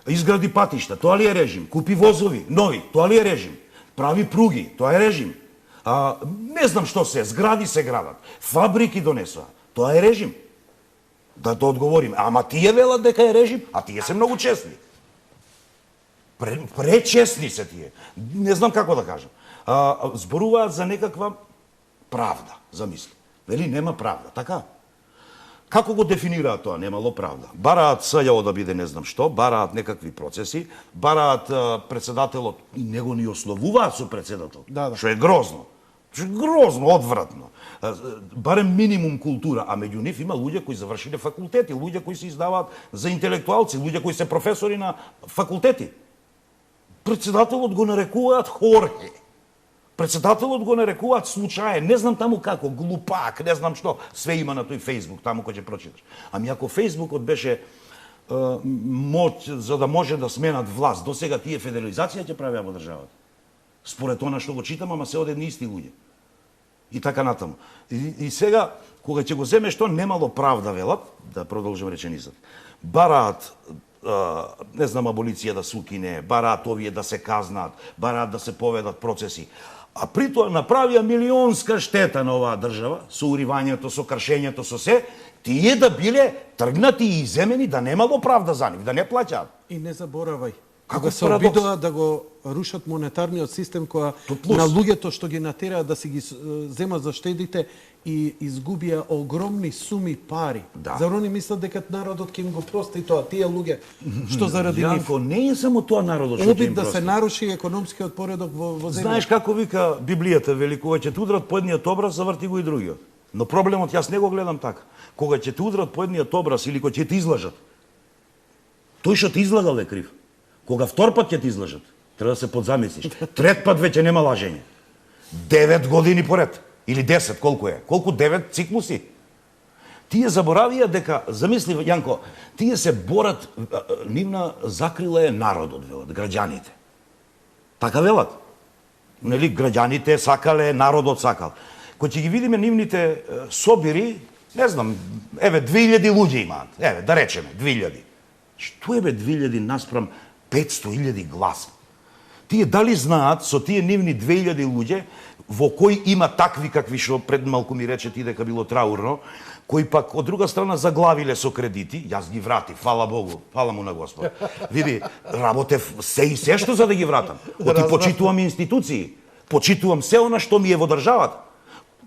Изгради патишта, тоа ли е режим? Купи возови, нови, тоа ли е режим? Прави пруги, тоа е режим. Не знам што се, згради се градат, фабрики донесува, тоа е режим. Да одговориме, ама тие велат дека е режим, а тие се многу честни. Пречестни се тие. Не знам како да кажам. Зборуваат за некаква правда, замисли. Вели нема правда, така? Како го дефинираат тоа? Немало правда. Бараат СЈО да биде не знам што, бараат некакви процеси, бараат председателот и него ни основуваат со председател. Да. Што е грозно. Што е грозно, одвратно. Барем минимум култура, а меѓу нив има луѓе кои завршиле факултети, луѓе кои се издаваат за интелектуалци, луѓе кои се професори на факултети. Председателот го нарекуваат Хорхе. Председателот го нарекуваат случаен, не знам таму како, глупак, не знам што, све има на тој Фејсбук, таму кој ќе прочиташ. Ами ако Фејсбукот беше моќ за да може да сменат власт, до сега тие федерализација ќе правеа во државата. Според она што го читам, ама се одедни исти луѓе. И така натаму. И сега, кога ќе го земеш тоа, немало правда велат, да продолжам реченицата. Бараат не знам, аболиција да се укине, бараат овие да се казнат, бараат да се поведат процеси. А при тоа направија милионска штета на оваа држава, со уривањето, со кршењето, со се, тие да биле тргнати и иземени, да немало правда за нив, да не плаќаат. И не заборавај, Како кога се парадокс? обидува да го рушат монетарниот систем, која Плюс. на луѓето што ги натераат да си ги земат за штедите и изгубија огромни суми пари. Да. Зар они мислат дека народот ќе им го прости тоа, тие луѓе што заради нив Јанко, не е само тоа народот што ќе обид им да се прости. наруши економскиот поредок во земјата. Знаеш како вика Библијата, вели, кога ќе те удрат по едниот образ, заврти го и другиот. Но проблемот јас не го гледам така. Кога ќе те удрат по едниот образ или кога ќе те излажат, тој што те излагал е крив. Кога втор пат ќе те излажат, треба да се подзамислиш. Трет пат веќе нема лажење. 9 години поред. Или 10, колку е? Колку 9 циклуси? Тие заборавија дека, замисли, Јанко, тие се борат, нивна закрила е народот, велат, граѓаните. Така велат. Нели, граѓаните сакале, народот сакал. Кога ќе ги видиме нивните собири, не знам, еве, 2000 луѓе имаат. Еве, да речеме, 2000. Што е бе 2000 наспрам 500.000 гласа? Тие дали знаат со тие нивни 2000 луѓе во кои има такви какви што пред малку ми рече ти дека било траурно, кои пак од друга страна заглавиле со кредити, јас ги вратив, фала Богу, фала му на Господ. Види, работев се и се што за да ги вратам. Оти почитувам институции, почитувам се она што ми е во државата.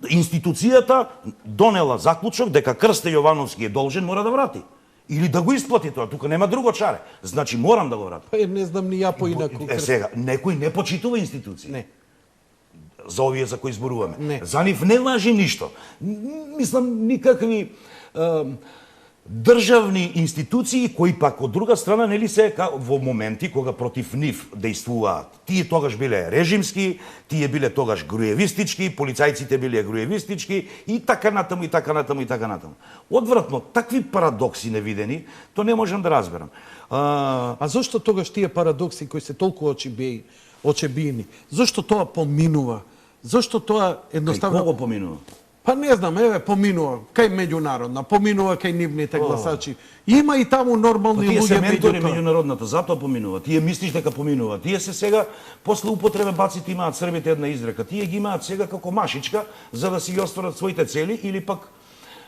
Институцијата донела заклучок дека Крсте Јовановски е должен, мора да врати. Или да го исплати тоа, тука нема друго чаре. Значи морам да го вратам. Па не знам ни ја поинаку. Сега, некој не почитува институции. Не. За овие за кои зборуваме. Не. За нив не важи ништо. Мислам, никакви државни институции кои пак од друга страна нели се во моменти кога против нив дејствуваат. Тие тогаш биле режимски, тие биле тогаш груевистички, полицајците биле груевистички и така натаму и така натаму и така натаму. Одвратно, такви парадокси невидени, то не можам да разберам. А зошто тогаш тие парадокси кои се толку очебиени, зошто тоа поминува Зошто тоа Кај едноставно... кого поминува? Па не знам, еве, поминува кај меѓународна, поминува кај нивните гласачи. Има и таму нормални Тие се луѓе ментори меѓу тоа. меѓународната, затоа поминува. Тие мислиш дека поминува. Тие се сега после употреба баците имаат србите една изрека. Тие ги имаат сега како машичка за да си ги остварат своите цели или пак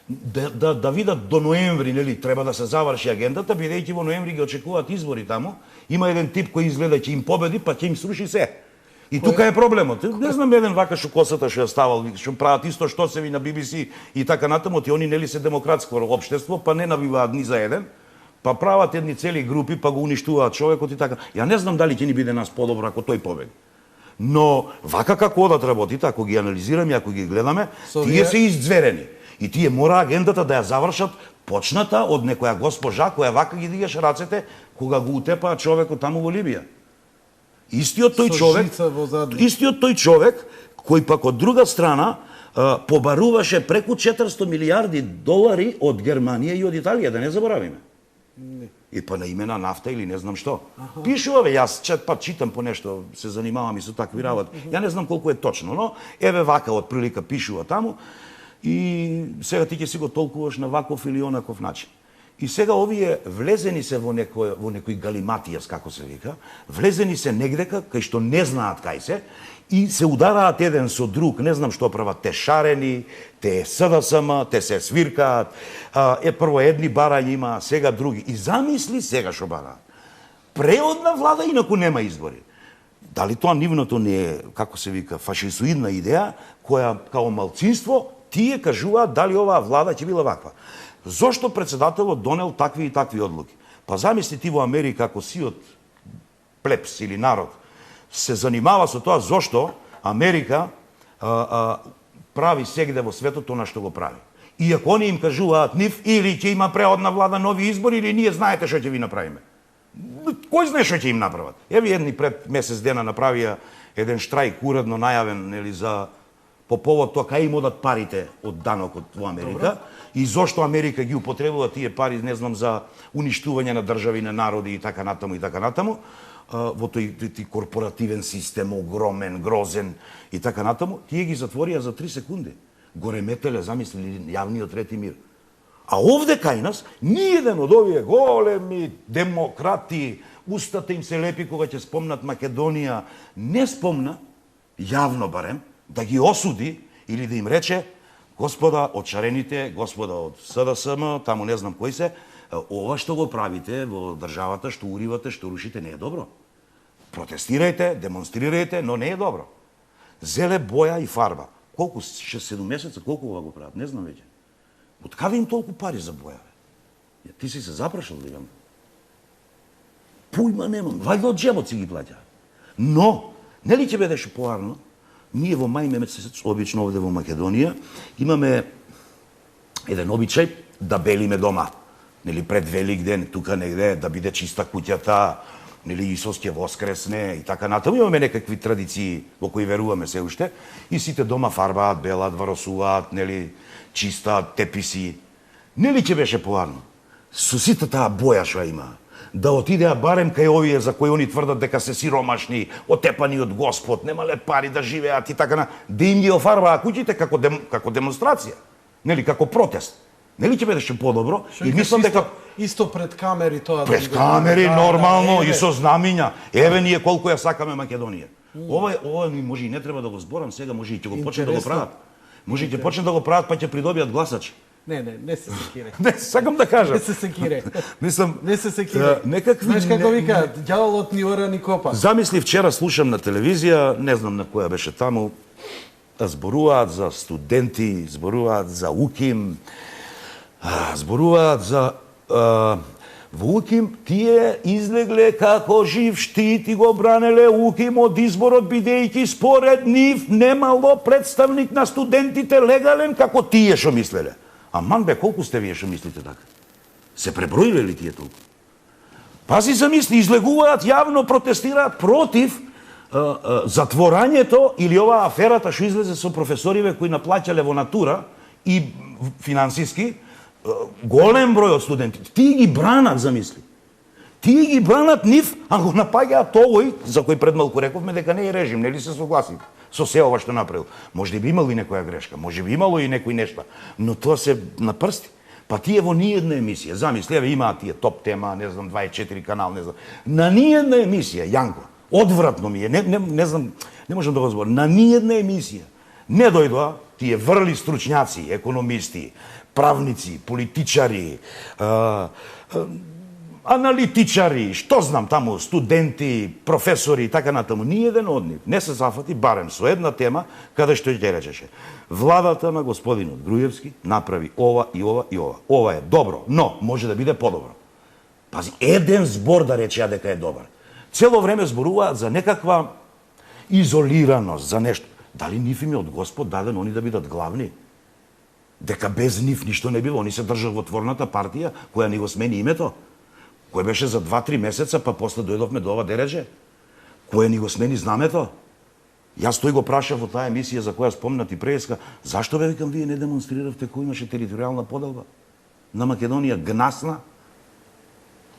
да видат до ноември, нели, треба да се заврши агендата, бидејќи во ноември ги очекуваат избори таму. Има еден тип кој изгледа ќе им победи, па ќе им сруши се. И тука е проблемот. Не знам еден вака што косата што ја ставал, што прават исто што се ви на BBC и така натаму, ти они нели се демократско општество, па не навиваат ни за еден, па прават едни цели групи, па го уништуваат човекот и така. Ја не знам дали ќе ни биде нас подобро ако тој победи. Но вака како одат работите, ако ги анализираме, ако ги гледаме, тие се иззверени. И тие мора агендата да ја завршат почната од некоја госпожа која вака ги дигаше рацете кога го утепаа човекот таму во Либија. Истиот тој човек кој пак од друга страна побаруваше преку 400 милиарди долари од Германија и од Италија, да не заборавиме. Не. И па на име на нафта или не знам што. Пишува, јас читам по нешто, се занимавам и со такви работи. Ја не знам колку е точно, но еве вака од прилика пишува таму и сега ти ќе си го толкуваш на ваков или онаков начин. И сега овие влезени се во некој галиматијас, како се вика, влезени се негдека кај што не знаат кај се и се удараат еден со друг, не знам што прават, те шарени, те СДСМ, те се свиркаат, прво едни барања има, сега други. И замисли сега што бараат. Преодна влада, инаку нема избори. Дали тоа нивното не е, како се вика, фашисоидна идеја, која као малцинство, тие кажуваат дали оваа влада ќе била ваква. Зошто председателот донел такви и такви одлуки? Па замисли ти во Америка, ако сиот плебс или народ се занимава со тоа зошто Америка прави сегде во светот она што го прави. И ако они им кажуваат нив, или ќе има преодна влада, нови избори, или ние знаете што ќе ви направиме. Кој знае што ќе им направат? Еве едни пред месец дена направија еден штрајк уредно најавен, нели, за по повод тоа кај им одат парите од данокот во Америка. Добре. И зошто Америка ги употребува тие пари, не знам, за уништување на држави, на народи и така натаму, во тој корпоративен систем, огромен, грозен и така натаму, тие ги затворија за 3 секунди. Го реметеле, замислили, јавниот ред и мир. А овде кај нас, ниеден од овие големи демократи, устата им се лепи кога ќе спомнат Македонија, не спомна, јавно барем, да ги осуди или да им рече: господа од шарените, господа од СДСМ, таму не знам кои се, ова што го правите во државата, што уривате, што рушите, не е добро. Протестирајте, демонстрирајте, но не е добро. Зеле боја и фарба. Колку, 6-7 месеца, колку ова го прават? Не знам веќе. Од каде им толку пари за боја? Ти си се запрашал ли имам? Пујма немам. Вајде од джебот си ги плаќа. Но, нели ќе бидеше поарно? Ние во мај месец, обично овде во Македонија, имаме еден обичај да белиме дома. Нели пред Велик ден, тука негде, да биде чиста куќата, нели Исус ќе воскресне и така натаму. Имаме некакви традиции во кои веруваме се уште и сите дома фарбаат, белат, варосуваат, нели чистаат теписи. Нели ќе беше поарно? Со сите таа боја што има, да отидеа барем кај овие за кои они тврдат дека се сиромашни, отепани од Господ, немале пари да живеат и така на, да им ги офарбаа куќите како демонстрација, нели како протест. Нели ќе бидеше подобро? И мислам дека исто пред камери тоа. Пред камери нормално и со знамиња. Еве ние колку ја сакаме Македонија. Ова може и не треба да го зборам сега, може и ќе го почнат да го прават. Може и ќе почнат да го прават, па ќе придобијат гласачи. Не се секире. Не, сакам да кажам. Не се секире. Мислам, не се секире. Некакви... Знаеш како вика, ѓаволот ни ора ни копа. Замисли, вчера слушам на телевизија, не знам на која беше таму, зборуваат за студенти, зборуваат за УКИМ, зборуваат за... Во УКИМ тие излегле како жив штит и го бранеле УКИМ од изборот, бидејќи според нив немало представник на студентите легален како тие што мислеле. Аман бе, колку сте вие што мислите така? Се преброиле ли тие толку? Пази, замисли, излегуваат јавно, протестираат против затворањето или оваа аферата што излезе со професориве кои наплаќале во натура и финансиски голем број од студенти. Тие ги бранат, замисли. Тие ги бранат нив, а го напаѓаат овој, за кој пред малку рековме дека не е режим, нели се согласив со се ова што направил. Може би имало и некоја грешка, може би имало и некои нешта, но тоа се на прсти. Па тие во ниедна емисија, замисли, еве имаат тие топ тема, не знам, 24 канал, не знам. На ниедна емисија, Јанко, одвратно ми е, не знам, не можам да го зборам, на ниедна емисија не дојдоа тие врли стручњаци, економисти, правници, политичари, аналитичари, што знам таму, студенти, професори и така натаму, ниеден од нив не се зафати барем со една тема каде што ќе речеше: владата на господинот Груевски направи ова и ова и ова. Ова е добро, но може да биде подобро. Пази, еден збор да речеа дека е добар. Цело време зборуваат за некаква изолираност, за нешто. Дали нив им е од Господ даден они да бидат главни? Дека без нив ништо не било, они се држат во творната партија која ни го смени името, кој беше за 2-3 месеца, па после дојдовме до ова дередже, која ни го смени знамето. Јас тој го прашав во таа емисија за која спомнат и преска, зашто бе, викам, вие не демонстриравте кој имаше територијална поделба на Македонија гнасна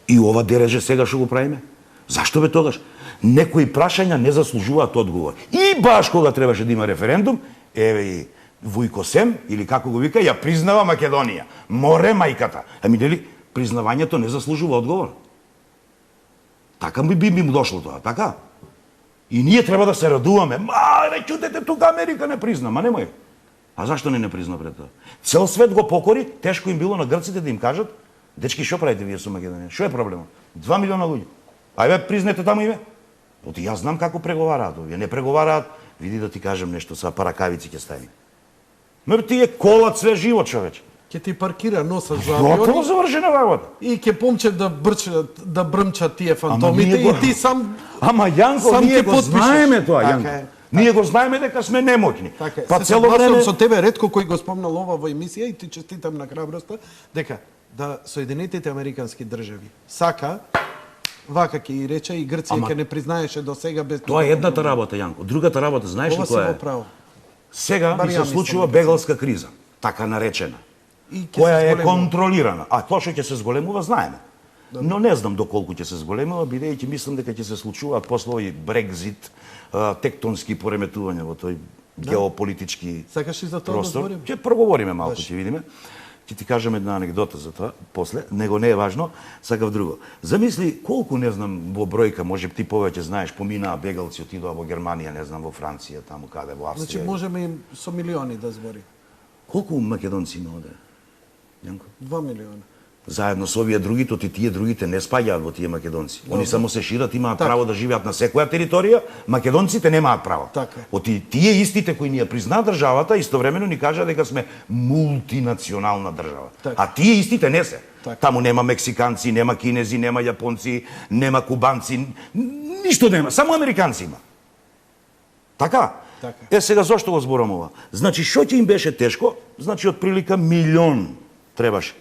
и ова дередже сега што го правиме? Зашто бе тогаш? Некои прашања не заслужуваат одговор. И баш кога требаше да има референдум, еве и Вујко Сем, или како го вика, ја признава Македонија. Море мајката. Ами нели, признавањето не заслужува одговор. Така би му дошло тоа, така? И ние треба да се радуваме. Не чутете, тука Америка не призна, ма немој. А зашто не призна пред тоа? Цел свет го покори, тешко им било на грците да им кажат: дечки, што правите вие со Македонија? Што е проблемот? 2 милиона луѓе. Ајде, признете таму име. Оти јас знам како преговараат овие. Не преговараат, види да ти кажем нешто, са паракавици ќе ставиме. Но тие колат све живот, човече. Ќе ти паркира носа за Готово авиони завршена работа. и ќе помче да брмчат тие фантомите ние го- и ти сам... Ама Јанко, Сам ние ќе го потпишеш. знаеме тоа, Така Јанко. е. Ние го знаеме дека сме немоќни. Така, Па се цело согласувам време со тебе, ретко кој го спомнал ова во емисија и ти честитам на храброста, дека да Соединетите Американски држави сака, вака ќе и рече, и Грција Ама- ќе не признаеше до сега без... тоа е едната работа, Јанко. Другата работа, знаеш ли Ова си која во е? право. Сега Бар ни ја се мислам случува дека бегалска криза, така наречена, И ќе која се е зголемува. контролирана. А тоа што ќе се зголемува, знаеме. Но не знам доколку ќе се зголемува, бидејќи мислам дека ќе се случуваат после овој Брекзит, тектонски пореметувања во тој геополитички Сакаш и за тоа да простор. зборим? Ќе проговориме малку, Баш. ќе видиме. Ќе ти кажам една анегдота за тоа после, него не е важно, сакав друго. Замисли колку, не знам, во бројка, може ти повеќе знаеш, поминаа бегалци, отидоа во Германија, не знам, во Франција, таму каде, во Австрија. Значи можеме и со милиони да зборим. Колку македонци има оде? Јанко? 2 милиона. Заедно со овие другите, тие другите не спаѓаат во тие македонци. Они само се шират, имаат Така. право да живеат на секоја територија, македонците немаат право. Така. Оти тие истите кои ни ја призна државата, истовремено ни кажа дека сме мултинационална држава. Така. А тие истите не се. Така. Таму нема мексиканци, нема кинези, нема јапонци, нема кубанци, ништо нема, само американци има. Така? Така. Е, сега зошто го зборам ова? Значи, што ќе им беше тешко? Значи, од прилика милион требаше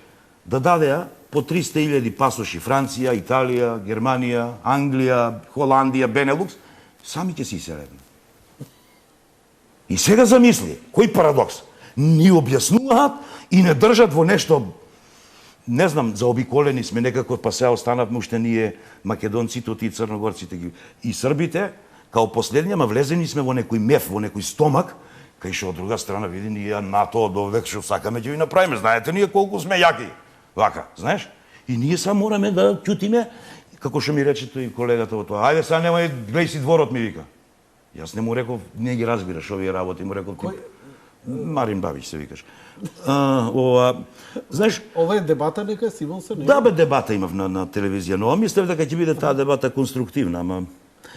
да дадеа по 300.000 пасоши Франција, Италија, Германија, Англија, Холандија, Бенелукс, сами ќе се иселедне. И сега замисли, кој парадокс? Ни објаснуваат и не држат во нешто, не знам, заобиколени сме некако, па се останавме уште ние македонците, и црногорците ги и србите, као последни, ама влезени сме во некој меф, во некој стомак, кај што од друга страна види ние НАТО од овек што сакаме ќе ви направиме. Знаете ние колку сме јаки. Вака, знаеш? И ние само мораме да ќутиме, како што ми рече тој колегата во тоа. Ајде сега немај, глеј си дворот, ми вика. Јас не му реков, не ги разбираш овие работи, му реков ти. Марин Бабич се викаш. Знаеш, Ова е дебата нека Симон се не. да бе, дебата имав на телевизија, но мислев дека ќе биде таа дебата конструктивна, ама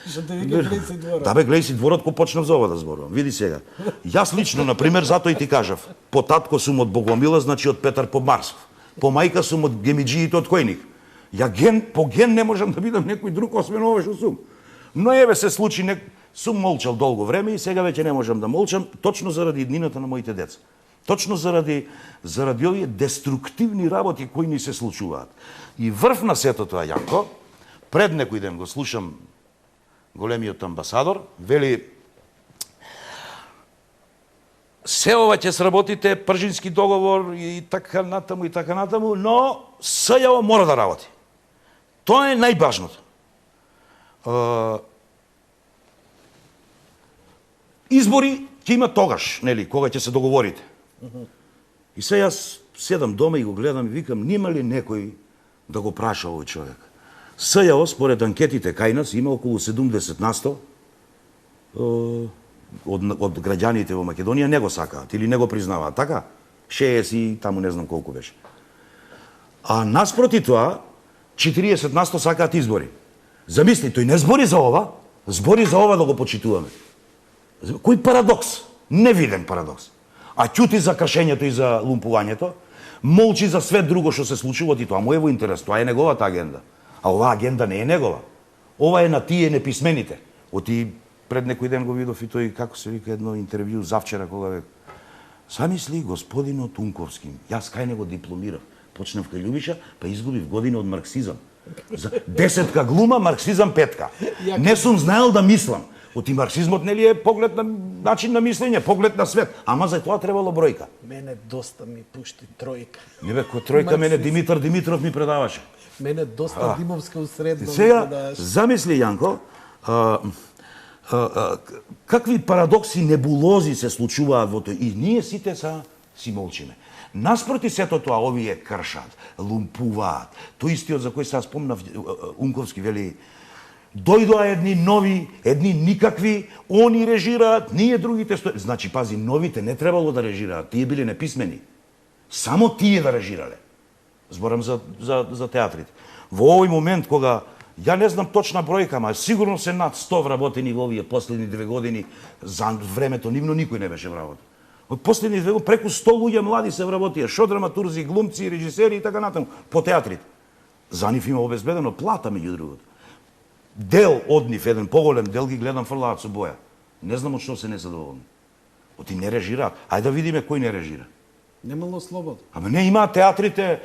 Што те вика гледај си двора. да бе, гледај си дворот, ко почнав за ова да зборувам. Види сега. Јас лично, на пример, затоа и ти кажав, по татко сум од Богомила, значи од Петар Помарсов. По мајка сум од Гемиџиите од Којник. По ген не можам да бидам некој друг освен ова што сум. Но еве се случи, сум молчал долго време и сега веќе не можам да молчам, точно заради иднината на моите деца. Точно заради овие деструктивни работи кои ни се случуваат. И врв на сето тоа, Јанко, пред некој ден го слушам големиот амбасадор, вели: се ова ќе сработите, Пржински договор и така натаму, но СЈО мора да работи. Тоа е најбажното. Избори ќе има тогаш, нели, кога ќе се договорите. И се јас седам дома и го гледам и викам, нема ли некој да го праша овој човек? СЈО, според анкетите кај нас, има околу 70% од граѓаните во Македонија не го сакаат или не го признаваат, така? 60 и таму не знам колку беше. А наспроти тоа, 40% сакаат избори. Замисли, тој не збори за ова, збори за ова да го почитуваме. Кој парадокс? Невиден парадокс. А ќути за кршењето и за лумпувањето, молчи за све друго што се случува, и тоа му е во интерес, тоа е неговата агенда. А оваа агенда не е негова. Ова е на тие неписмените. Оти пред некој ден го видов и тој, како се вика, едно интервју завчера кога ве. Замисли господинот Унковски, јас кај него дипломирав, почнав кај Љубиша, па изгубив година од марксизам. За 10 глума, марксизам 5. Не сум знаел да мислам. Оти марксизмот нели е поглед на начин на мислење, поглед на свет. Ама за тоа требало бројка. Мене доста ми пушти тројка. Не бе, кој тројка мене Димитар Димитров ми предаваше. Мене доста Димовска усредно. Сега, замисли, Јанко, какви парадокси, небулози се случуваат во тој. И ние сите си молчиме. Наспроти сето тоа, овие кршат, лумпуваат. Тој истиот за кој се спомнав, Унковски вели, дојдоа едни нови, едни никакви, они режираат, ние другите стои. Значи, пази, новите не требало да режираат, тие биле неписмени. Само тие да режирале. Зборам за театрите. Во овој момент, кога, ја не знам точна бројка, ама сигурно се над 100 вработени во овие последни 2 години, за времето нивно никој не беше вработен. Од последни 2 години, преку 100 луѓе млади се вработија, шо драматурзи, глумци, режисери и така натаму, по театрите. За нив има обезбедено плата, меѓу другото. Дел од нив, еден поголем дел, ги гледам фрлаат со боја. Не знам од што се незадоволни. Оти не режираат. Ајде да видиме кој не режира. Немало слобода. Ама не имаат театрите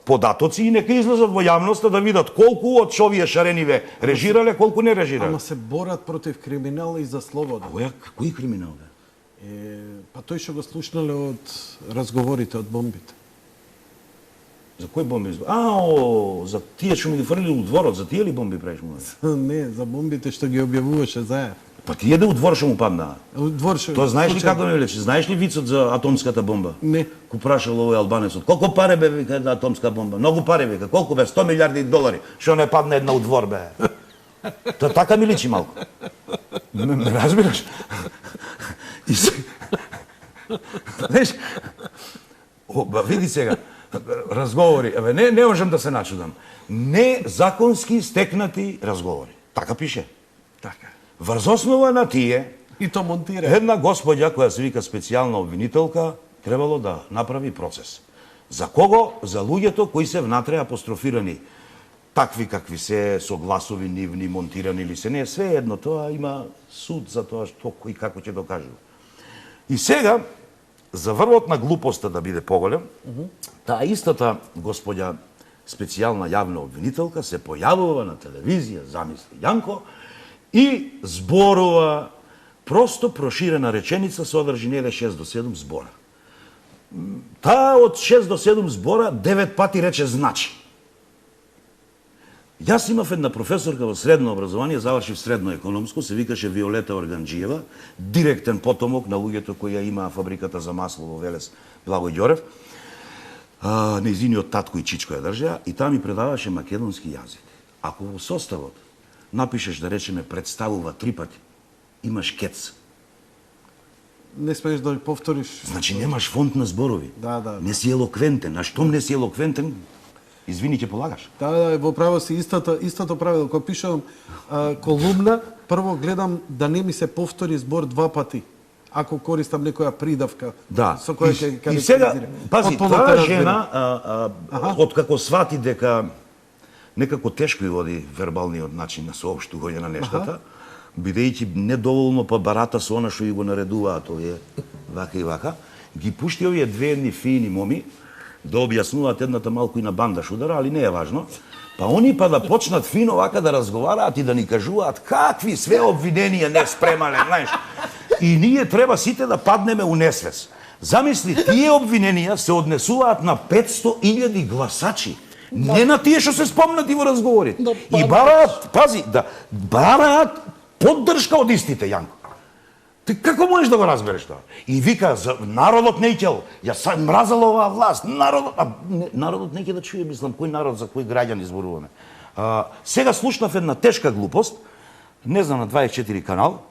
податоци и нека излезат во јавноста да видат колку од овие шарениве режирале, колку не режирале. Ама се борат против криминал и за слобода. Кој криминал бе? Па тој што го слушнале од разговорите од бомбите. За кој бомби? За тие што ми ги фрлили у дворот, за тие ли бомби правиш му? Не, за бомбите што ги објавуваше Заев. Па тие да у двор што му паднаа. У двор што. Тоа знаеш ли како ме влече? Знаеш ли вицот за атомската бомба? Не. Ко прашал овој албанецот. Колку пари бе вика за атомска бомба? Многу пари вика. Колку бе? 100 милиарди долари. Што не падна една у двор бе? Тоа така ми личи малку. Не разбираш? Знаеш? Види сега. Разговори. Не можам да се начудам. Незаконски стекнати разговори. Така пише. Така. Врз основа на тие, И то монтира. една господја која се вика специјална обвинителка требало да направи процес. За кого? За луѓето кои се внатре апострофирани. Такви какви се, со гласови нивни, монтирани или се. Не, све едно, тоа има суд за тоа што кој како ќе докажува. И сега, за врвот на глупоста да биде поголем, таа истата господја специјална јавна обвинителка се појавува на телевизија, замисли Јанко, и зборува просто проширена реченица содржи неде 6 до 7 збора. Таа од 6 до 7 збора 9 пати рече значи. Јас имав една професорка во средно образование, завршив средно економско, се викаше Виолета Органџиева, директен потомок на луѓето кои ја имаа фабриката за масло во Велес Благој Ѓорев. Нејзиниот татко и чичко ја држеа и таа ми предаваше македонски јазик. Ако во составот напишеш да речеме представува 3 пати, имаш кец. Не смееш да повториш. Значи немаш фонд на зборови. Да. Не си елоквентен. А штом не си елоквентен, извини, ќе полагаш. Да, во право си истото правило. Кога пишувам колумна, прво гледам да не ми се повтори збор 2 пати. Ако користам некоја придавка со која ќе и сега, пази, таа жена, откако свати дека некако тешко и води вербалниот начин на соопштување на нештата, бидејќи недоволно па барата со она што и го наредуваат овие вака и вака, ги пушти овие две едни фини моми да објаснуваат едната малку и на бандаш удара, али не е важно. Па они па да почнат фино вака да разговараат и да ни кажуваат какви све обвиненија не спремале, знаеш. И ние треба сите да паднеме у несвес. Замисли, тие обвиненија се однесуваат на 500.000 гласачи. Не на тие што се спомнати во разговорите. На И бараат, пази, бараат поддршка од истите, Јанко. Ти како можеш да го разбереш тоа? И вика, народот не ќел, ја сам мразел оваа власт, народот не ќе да чуе, мислам, кој народ, за кој граѓани зборуваме. Сега слушнав една тешка глупост, не знам, на 24 канал,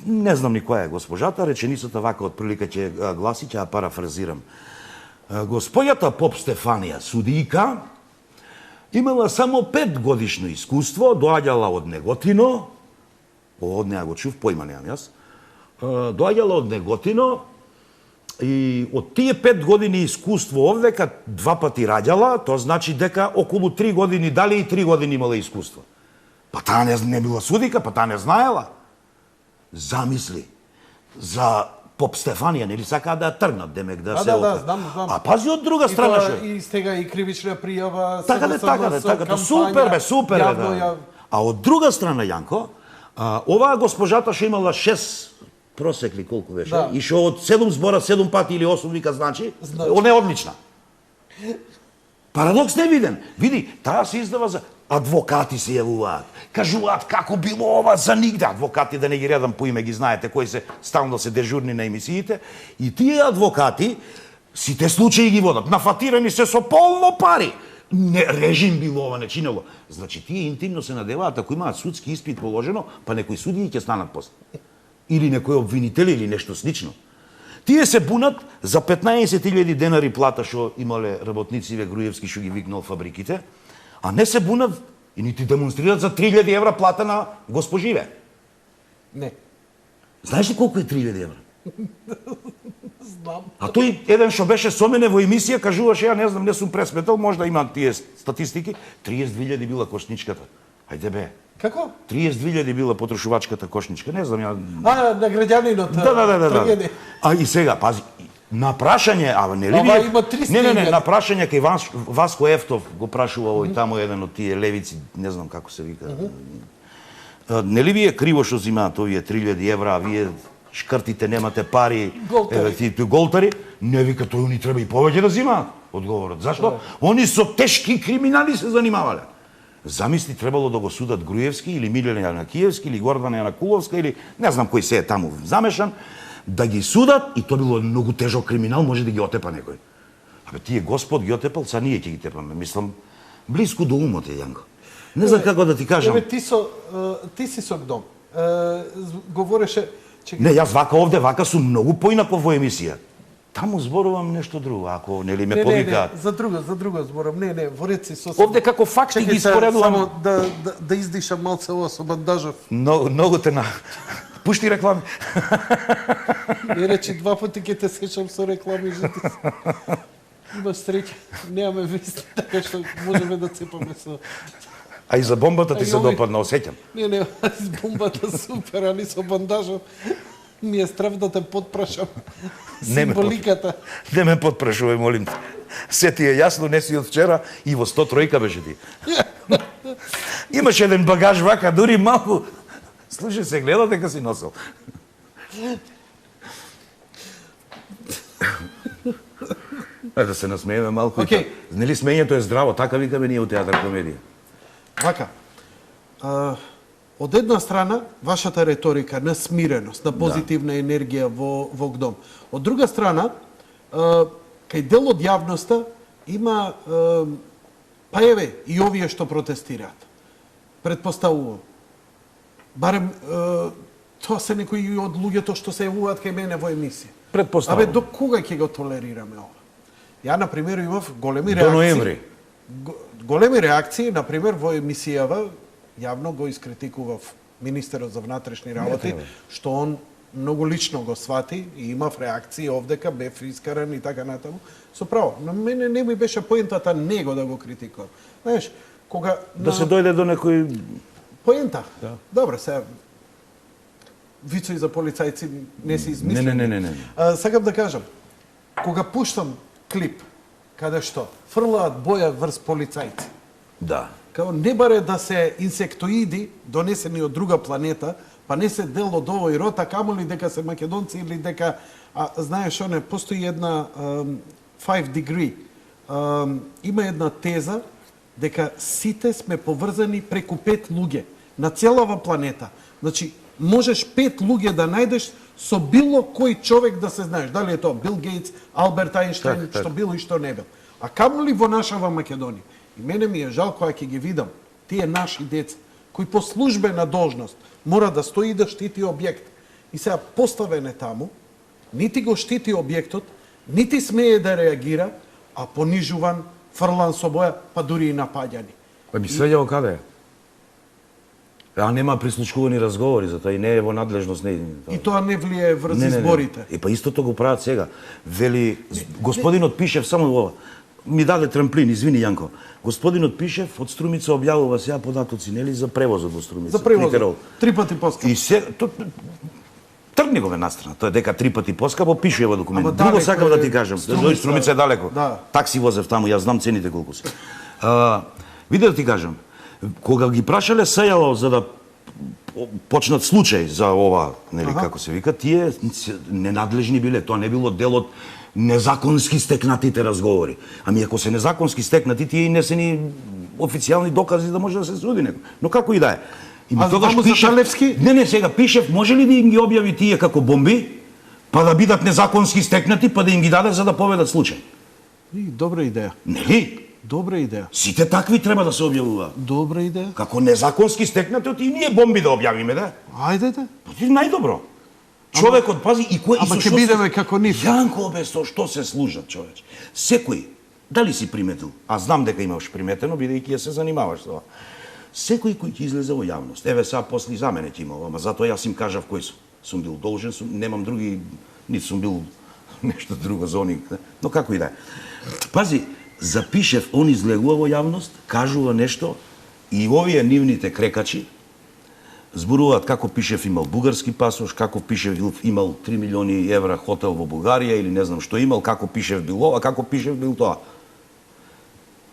не знам ни која е госпожата, реченицата вака од прилика ќе гласи, ќе ја парафразирам. Господјата Поп Стефанија, судијка, имала само 5 годишно искуство, доаѓала од Неготино, од неа го чув, појма немам јас, доаѓала од Неготино и од тие 5 години искуство овдека 2 пати раѓала, тоа значи дека околу 3 години, дали и 3 години имала искуство. Па таа не била судика, па таа не знаела. Замисли, за Поп Стефанија, нели сакаа да ја тргнат, демек да се... Да, знам. А пази од друга страна што... И стега и кривична пријава, така, супер, да. А од друга страна, Јанко, оваа госпожата што имала 6 просекли, колку беше, да. И што од 7 збора 7 пати или 8 вика значи, она е одлична. Парадокс не виден. Види, таа се издава за... Адвокати се јавуваат, кажуваат како било ова за нигде. Адвокати, да не ги редам по име, ги знаете, кои се стално се дежурни на емисиите. И тие адвокати, сите случаи ги водат. Нафатирани се со полно пари. Не, режим било ова, не чинело. Значи, тие интимно се надеваат, ако имаат судски испит положено, па некои судии ќе станат после. Или некои обвинители, или нешто слично. Тие се бунат за 15.000 денари плата што имале работнициве Груевски што ги викнал фабриките, а не се бунат и нити демонстрират за 3.000 евра плата на госпоживе. Не. Знаеш ли колку е 3.000 евра? Знам. А тој еден што беше со мене во емисија кажуваше, ја не знам, не сум пресметал, можда имам тие статистики, 32.000 била кошничката. Ајде бе. Како? 32.000 била потрошувачката кошничка, не знам ја... На граѓанинот. Да. А и сега, пази, на прашање, нели Ова има 300.000. Не, на прашање кај Васко Ефтов го прашува овој тамо еден од тие левици, не знам како се вика. Нели ви е криво што зимаат овие 3.000 евра, а вие шкртите немате пари, голтари? Не, вика, тој ни треба и повеќе да зимаат. Одговорот. Зашто? Они со тешки криминали се занимавале. Замисли, требало да го судат Груевски или Милен Јанакиевски или Гордана Јанакуловска или не знам кој се е таму замешан, да ги судат и тоа било многу тежок криминал, може да ги отепа некој. Абе тие Господ ги отепал, са ние ќе ги тепаме. Мислам, близко до умот е, Јанко. Не знам како да ти кажам. Еве ти си со дом. Говореше Не, јас вака сум многу поинаков во емисија. Таму зборувам нешто друго, ако нели ме повикаат. Не, за друго зборам. Не, во ред си со... Овде како факти ги споредувам. Само да издишам малце ова со бандажов. Многу те на... Пушти реклами. Не речи 2 пати ќе те сечам со реклами, жити. Имаш среќа, немаме вести, така што можеме да цепаме со... А и за бомбата ти се допадна, осеќам. Не, с бомбата супер, али со бандажов. Ми е страв да те подпрашам. Символиката. Не ме подпрашувај, молим те. Се ти е јасно, не си од вчера и во 103 беше ти. Имаш еден багаж вака, дури малку. Слушай, се гледа дека си носил. Да се насмееме малку. Okay. Нели смењето е здраво, така викаме ние од театар комедија. Вака. Од една страна, вашата реторика на смиреност, на позитивна енергија во ГДОМ. Од друга страна, кај дел од јавноста има, па еве, и овие што протестираат. Предпоставувам. Барем, тоа се некои од луѓето што се јавуваат кај мене во емисија. Предпоставувам. Абе, до кога ќе го толерираме ова? Ја, например, имав големи реакции. До ноември. Големи реакции, например, во емисијава, јавно го искритикував министерот за внатрешни работи, што он многу лично го свати и имав реакции овдека, бев искаран и така натаму. Со право, на мене не ми беше поентата него да го критикувам. Знаеш, кога... Да се дојде до некој... Поента? Да. Добре, се... Вицои за полицајци не се измислени. Не. Сакам да кажам, кога пуштам клип, каде што фрлаат боја врз полицајци. Да. Као не баре да се инсектоиди донесени од друга планета, па не се дел од овој род, а камоли дека се македонци или дека знаеш оне постои една 5 degree има една теза дека сите сме поврзани преку 5 луѓе на целава планета. Значи, можеш 5 луѓе да најдеш со било кој човек да се знаеш. Дали е тоа Бил Гейтс, Алберт Ајнштајн, Так. што бил и што не бил. А камо ли во нашава Македонија? И мене ми е жал кога ќе ги видам тие наши деца, кои по службена должност мора да стои да штити објект. И сега поставен е таму, нити го штити објектот, нити смее да реагира, а понижуван, фрлан со боја, па дури и напаѓани. Па ми свеѓа каде е? А нема прислушкувани разговори, затоа и не е во надлежност не. И тоа не влијае врз изборите. И па истото го прават сега. Вели господинот Пишев само ова. Ми даде трамплин, извини Јанко. Господинот Пишев од Струмица објавува сега податоци, нели, за превозот во Струмица. За превозот, Литерол. 3 пати поскапо. И се тргни го настрана. Тоа е дека 3 пати поскапо пишува во документ. Ама Друго далеко сакам е да ти кажам. Струмица. Струмица е далеко. Да. Такси возев таму, јас знам цените колку се. Види да ти кажам, кога ги прашале СЈО за да почнат случај за ова, нели, како се вика, тие ненадлежни биле. Тоа не било дел од незаконски стекнатите разговори. Ами ако се незаконски стекнати, тие и не се ни официјални докази да може да се суди некој. Но како и да е. И А таму за Талевски? Не, сега Пишев може ли да им ги објави тие како бомби, па да бидат незаконски стекнати, па да им ги даде за да поведат случај? И, добра идеја. Нели? Добра идеја. Сите такви треба да се објавуваат. Добра идеја. Како незаконски стекнати, и ние бомби да објавиме, да? Ајдете. Па ти најдобро. Човекот пази и кој Ама и со ќе што бидеме како нив. Јанко бе, со што се служат, човече. Секој, дали си приметил? А знам дека имаш приметено, бидејќи ја се занимаваш со ова. Секој кој ќе излезе во јавност, еве сега после за мене ќе има ова, ама затоа јас им кажав кој сум. Сум бил должен, немам други, нит сум бил нешто друго за они, но како и да е. Пази, за Пишев, он излегува во јавност, кажува нешто и овие нивните крекачи зборуваат како Пишев имал бугарски пасош, како Пишев имал 3 милиони евра хотел во Бугарија или не знам што имал, како Пишев бил ова, како Пишев бил тоа.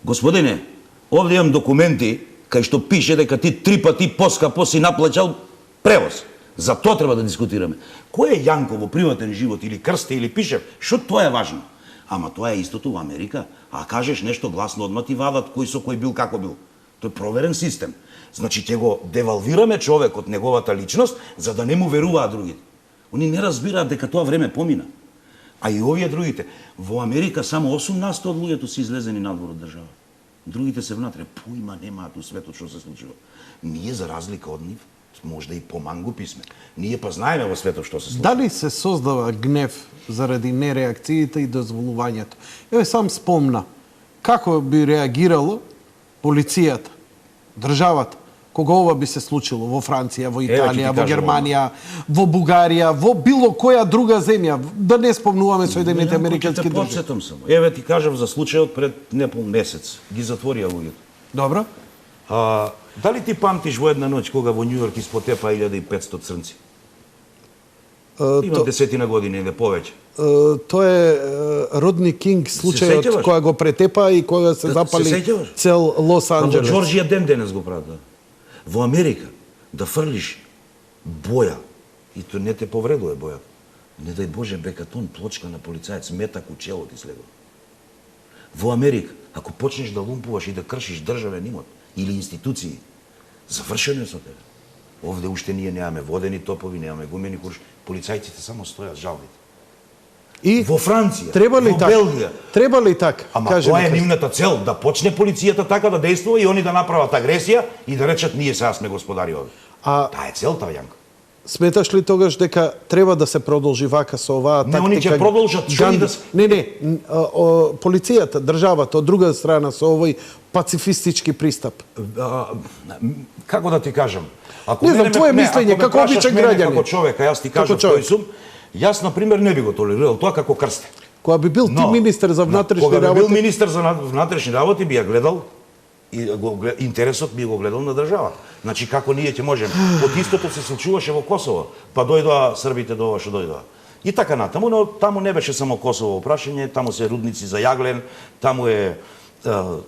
Господине, овде имам документи кај што пише дека ти 3 пати поскапо си наплаќал превоз. За тоа треба да дискутираме. Кој е Јанко во приватен живот или Крсте или Пишев? Што тоа е важно? Ама тоа е истото во Америка. А кажеш нешто гласно, одма ти вадат кој со кој бил, како бил. Тоа е проверен систем. Значи ќе го девалвираме човекот, неговата личност, за да не му веруваат другите. Они не разбираат дека тоа време помина. А и овие другите. Во Америка само 8% од луѓето се излезени надвор од држава. Другите се внатре. Поима немаат у светот што се случува. Ние, за разлика од нив, може да и помангупи сме. Ние па знаеме во светот што се случува. Дали се создава гнев заради нереакциите и дозволувањето? Еве сам спомна како би реагирало полицијата, државата, кога ова би се случило во Франција, во Италија, во Германија, во Бугарија, во било која друга земја, да не спомнуваме Соединените американски држави. Потсетам само. Еве ти кажав за случајот пред непол месец. Ги затворија луѓето. Добро. Дали ти памтиш во една ноќ кога во Њујорк испотепа 1500 црнци? Има десетина години или повеќе. Тоа е Родни Кинг случајот кога го претепа и кога се запали цел Лос Анџелес. Во Џорџија ден денес го прават. Во Америка да фрлиш боја и тоа не те повредува боја. Не дај Боже бекатон плочка на полицаец метак у челот и слегува. Во Америка ако почнеш да лумпуваш и да кршиш државен имот или институции, завршено е со тебе. Овде уште ние немаме водени топови, немаме гумени курш, полицајците само стојат жалбите. И во Франција, треба ли во така? Белгија. Треба ли така? Ама тоа е нивната цел, да почне полицијата така да действува и они да направат агресија и да речат ние сега сме господари овде. Таа е целта, Јанко. Сметаш ли тогаш дека треба да се продолжи вака со оваа тактика? Не, они ќе продолжат што и да се... Не, полицијата, државата, од друга страна со овој пацифистички пристап. Како да ти кажам? Не знам, твое мислење, како обичен граѓанин. Како човек, а јас ти кажам кој сум, јас, например, не би го толерирал тоа како Крсте. Кога би бил ти министер за внатрешни работи... Кога би бил министер за внатрешни работи, би ја гледал и интересот би го гледал на државата. Значи, како ние ќе можеме? Од истото се случуваше во Косово, па дојдоа србите до ова што дојдоа. И така натаму, но таму не беше само Косово прашање, таму се рудници за јаглен, таму е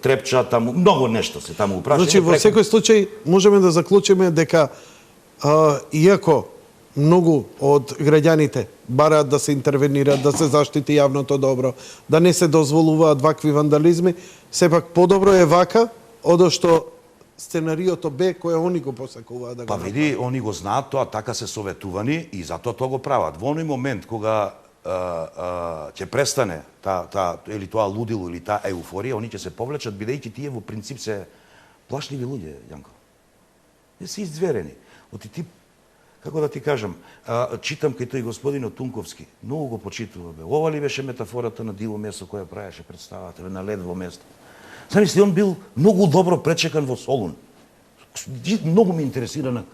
Трепча, таму многу нешто се таму прашање. Значи, во секој случај можеме да заклучиме дека иако многу од граѓаните бараат да се интервенира, да се заштити јавното добро, да не се дозволуваат вакви вандализми, сепак подобро е вака, одошто сценариото Б кој они го посакуваат да го Па види, они го знаат тоа, така се советувани и затоа тоа го прават. Во оној момент кога ќе престане или тоа лудило или таа еуфорија, они ќе се повлечат бидејќи тие во принцип се плашливи луѓе, Јанко. Не се иззверени. Оти ти, како да ти кажам, читам кај тој господинот Тунковски, многу го почитува бе. Ова ли беше метафората на диво место која правеше представата бе, на ледво место? Замисли, он бил многу добро пречекан во Солун. Многу ме интересира на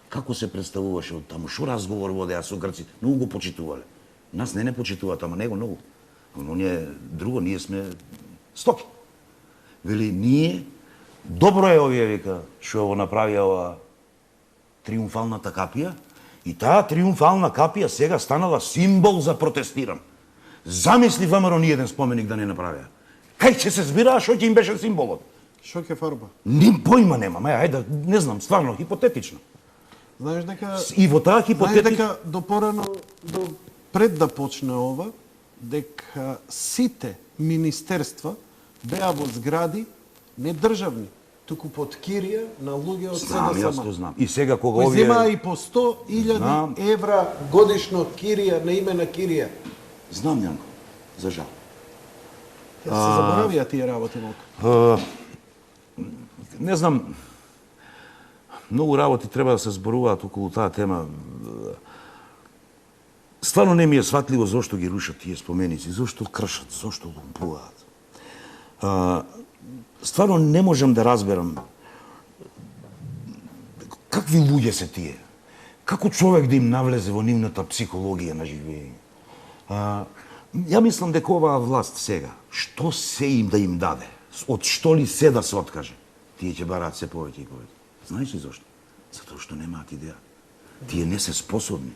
како се представуваше од таму, што разговор водеа со грците. Многу го почитувале. Нас не почитуваат, ама него многу. Но ние друго, ние сме стоки. Вели, ние, добро е овие, вика, што го направија ова триумфалната капија, и таа триумфална капија сега станала символ за протестирам. Замисли ВМРО ни еден споменик да не направија. Кај ќе се збираа што ќе им беше символот? Што ќе фарба? Ним појма немам, ајде, не знам, стварно, хипотетично. Знаеш дека И во таа знаеш хипотетика... дека до порано, пред да почне ова, дека сите министерства беа во згради не државни, туку под кирија на луѓе од Знам, јас СДСМ. то знам. И сега кога Кои овие... земаа и по 100.000 евра годишно кирија на име на кирија. Знам, Јанко, за жал. Се заборавија тие работи малку. Не знам, многу работи треба да се зборуваат околу таа тема. Стварно не ми е сватливо зошто ги рушат тие споменици, зошто кршат, зошто лумпуваат. Стварно не можам да разберам какви луѓе се тие. Како човек да им навлезе во нивната психологија на живење. Ја мислам дека оваа власт сега, што се им да им даде, од што ли се да се откаже, тие ќе бараат се повеќе и повеќе. Знаеш ли зошто? Затоа што немаат идеја. Тие не се способни.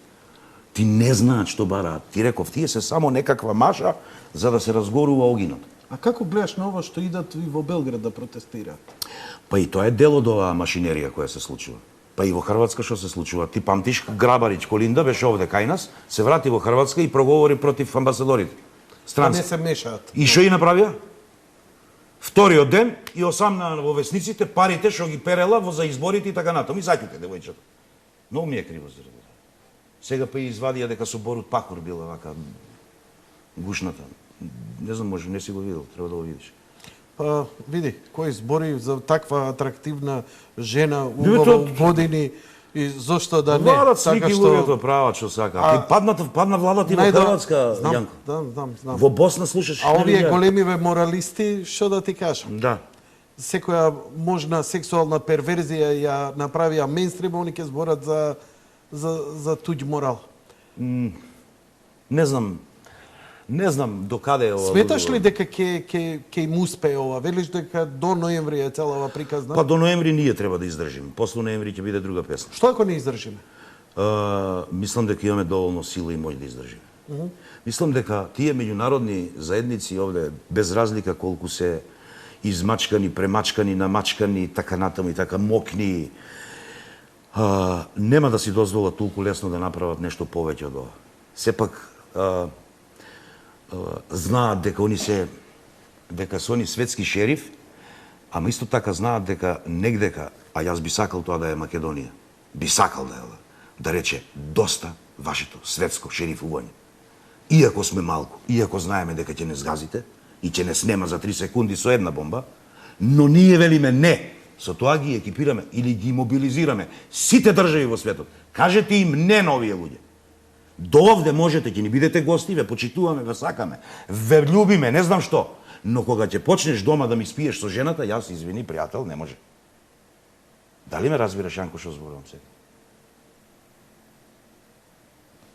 Ти не знаат што бараат. Ти реков, тие се само некаква маша за да се разгорува огинот. А како гледаш на ова што идат и во Белград да протестираат? Па и тоа е дел од оваа машинерија која се случува. Па и во Хрватска што се случува? Ти памтиш Грабарич Колинда беше овде кај нас, се врати во Хрватска и проговори против амбасадорите. Да Странски. не се мешаат. И што и направија? Вториот ден и осамна во весниците парите што ги перела во за изборите и така натаму. И заќуте девојчето. Многу ми е криво заради тоа. Сега па и извадија дека со Борут Пахор била вака гушната. Не знам, може не си го видел, треба да го видиш. Па, види, кој збори за таква атрактивна жена, убава години, и зошто да не? Владат свики луѓето прават што сакаат. Падна владата и во Хрватска, Јанко. Знам. Во Босна слушаш. А овие големиве моралисти, што да ти кажам? Да. Секоја можна сексуална перверзија ја направија мејнстрим, они ќе зборат за туѓ морал. Не знам до каде е ова. Сметаш ли дека ќе им успее ова? Велиш дека до ноември е цела ова приказна? Па до ноември ние треба да издржиме. После ноември ќе биде друга песна. Што ако не издржиме? Мислам дека имаме доволно сила и моќ да издржиме. Мислам дека тие меѓународни заедници овде, без разлика колку се измачкани, премачкани, намачкани, така натаму и така мокни, нема да си дозволат толку лесно да направат нешто повеќе од ова. Сепак знаат дека дека се они светски шериф, ама исто така знаат дека негдека, а јас би сакал тоа да е Македонија, би сакал да рече доста вашето светско шерифување. Иако сме малку, иако знаеме дека ќе не згазите и ќе не снема за 3 секунди со една бомба, но ние велиме не. Со тоа ги екипираме или ги мобилизираме сите држави во светот. Кажете им не на овие луѓе. До овде можете, ќе ни бидете гости, ве почитуваме, ве сакаме, ве љубиме, не знам што. Но кога ќе почнеш дома да ми спиеш со жената, јас, извини, пријател, не може. Дали ме разбираш, Јанко, што зборувам сега?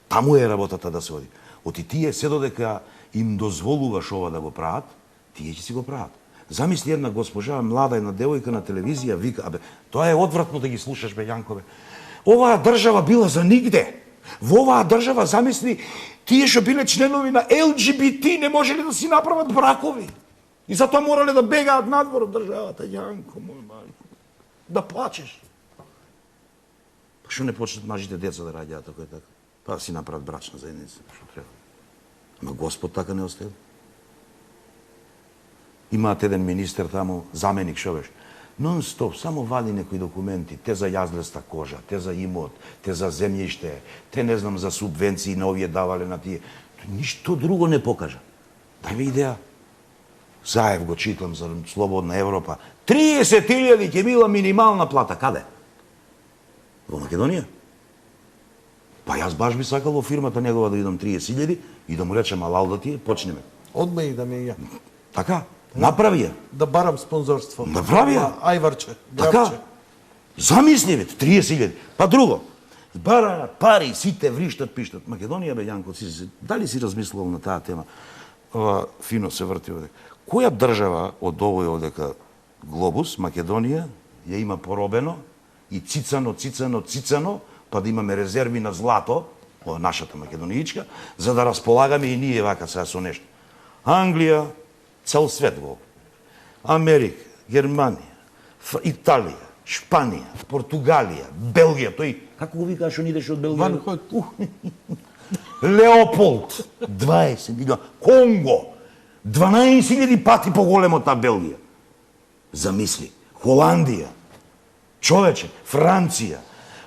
Таму е работата да се оди. Оти тие се додека им дозволуваш ова да го прават, тие ќе си го прават. Замисли една госпожа, млада една девојка на телевизија, вика, абе, тоа е одвратно да ги слушаш, бе, Јанкове. Оваа држава била за нигде. Во оваа држава, замисли, тие што биле членови на ЛГБТ не можеле да си направат бракови. И затоа морале да бегаат надвор од државата. Јанко, мој мајко, да плачеш. Па Што не почнат мажите деца да раѓаат ако е така? Па да си направат брачна заедница, што треба. Ама Господ така не оставил. Имаат еден министер таму, заменик што беше. Нон-стоп, само вади некои документи, те за јазлеста кожа, те за имот, те за земјиште, те не знам за субвенции на овие давале на тие. Ништо друго не покажа. Дај ми идеја. Заев го читам за Слободна Европа. 30.000 ќе била минимална плата. Каде? Во Македонија. Па јас баш би сакал во фирмата негова да идам 30.000 и да му речем алал да ти почнеме. Одме и да ме ја. Така, направи ја. Да барам спонзорство. Направи ја. Ајварче, Така. грабче. Замисли бе, 30.000. Па друго. Бара пари, сите вриштат, пиштат. Македонија бе, Јанко, дали си размислувал на таа тема? Ова фино се врти овде. Која држава од овој овдека глобус, Македонија, ја има поробено и цицано, па да имаме резерви на злато, ова нашата македонијичка, за да располагаме и ние вака сега со нешто. Англија, цел свет го. Америка, Германија, Италија, Шпанија, Португалија, Белгија, тој, како го викаш, он идеше од Белгија? Ван Хойт. Леополд, 20 милиона. Конго, 12.000 пати поголемо од таа Белгија. Замисли. Холандија, човече, Франција,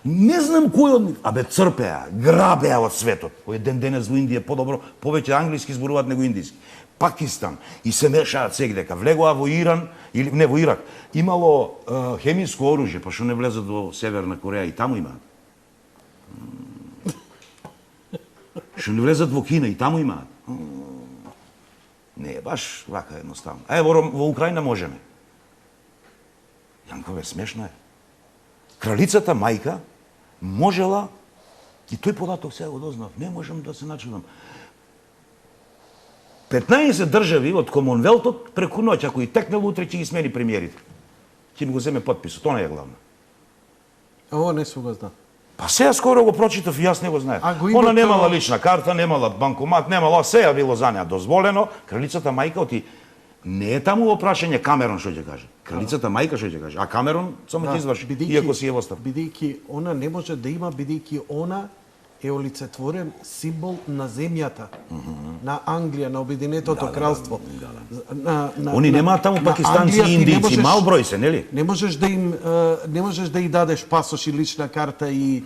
не знам кој од нив, абе црпеа, грабеа од светот. Кој ден денес во Индија подобро, повеќе англиски зборуваат него индиски. Пакистан и се мешаат сегдека. Влегоа во Иран или не во Ирак. Имало хемиско оружје, па што не влезат во Северна Кореја и таму имаат. Што не влезат во Кина и таму имаат. Не е баш вака едноставно. А во Украина можеме. Јанкове, смешно е. Кралицата мајка можела, и тој податок сега го дознав, не можам да се начудам. 15 држави од Комонвелтот преку ноќ, ако и текнел утре, ќе ги смени премиерите. Ќе ми го земе подписот, она е главно. Ово не су го знам. Па сега скоро го прочитав и јас не го знаев. го има Она немала тоа- лична карта, немала банкомат, немала, сеја било за неа дозволено. Кралицата мајка оти не е таму во прашање Камерон што ќе каже. Кралицата мајка што ќе каже, а Камерон само ќе изврши, иако си е во став. Бидејќи она не може да има, бидејќи она е олицетворен символ на земјата, на Англија, на Обединетото кралство. Они немаат таму на пакистанци Англија и ти не индијци, можеш- мал број се, нели? Не можеш да им дадеш пасош и лична карта и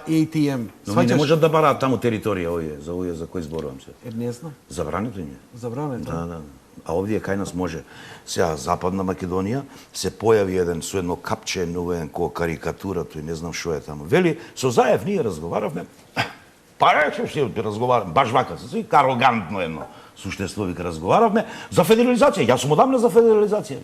ATM. Но они не Сваќаш? можат да бараат таму територија овие за кои зборувам се. Не знам, Забрането им е. забрането. Да. А овие кај нас може. Сега, Западна Македонија, се појави еден со едно капче, ново еден кој карикатура, тој не знам што е таму. Вели, со Заев ние разговаравме, па рече си разговаравме, баш вака, си арогантно едно суштество, вика разговаравме, за федерализација. Јас сум одамна за федерализација.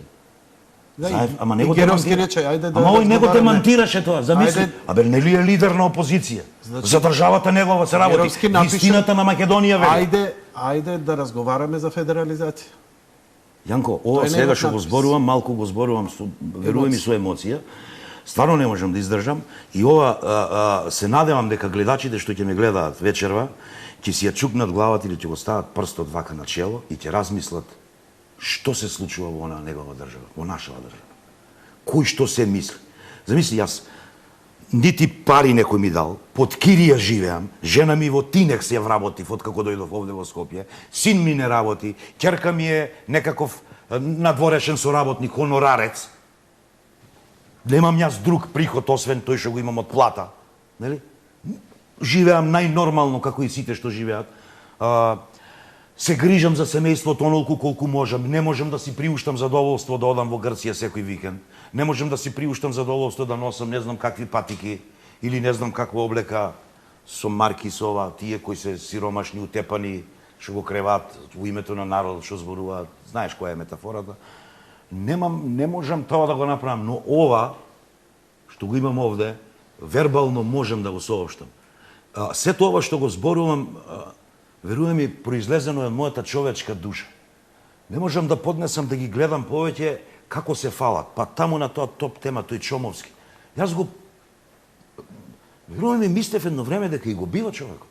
Да, Заев, и- ама и него Геровски демантира. рече, ајде да Ама овој него разговараме. демантираше тоа, замисли. Ајде. Абе, нели е лидер на опозиција? За државата негова се работи. Геровски напише- Вистината на Македонија, вели. Ајде да разговараме за федерализација. Јанко, ова Тој сега негов што го напис. зборувам, малку го зборувам, верувам и со емоција. Стварно не можам да издржам и ова се надевам дека гледачите што ќе ме гледаат вечерва ќе си ја чукнат главата или ќе го стават прстот вака на чело и ќе размислат што се случува во онаа негова држава, во нашава држава. Кој што се мисли. Замисли, јас нити пари некој ми дал, под кирија живеам, жена ми во Тинекс ја вработив од како дојдов овде во Скопје, син ми не работи, ќерка ми е некаков надворешен соработник, хонорарец. Немам јас друг приход освен тој што го имам од плата, нели? Живеам најнормално како и сите што живеат. Се грижам за семејството онолку колку можам. Не можам да си приуштам задоволство да одам во Грција секој викенд. Не можам да си приуштам задоволство да носам не знам какви патики или не знам каква облека со марки со ова, тие кои се сиромашни, утепани, што го креваат во името на народот, што зборуваат. Знаеш која е метафората? Не можам тоа да го направам, но ова што го имам овде, вербално можам да го соопштам. Сето ова што го зборувам, верувам ми, произлезено е од мојата човечка душа. Не можам да поднесам да ги гледам повеќе како се фалат. Па таму на тоа топ тема, тој Чомовски. Јас го... Верувам ми, мислев едно време дека и го бива човекот.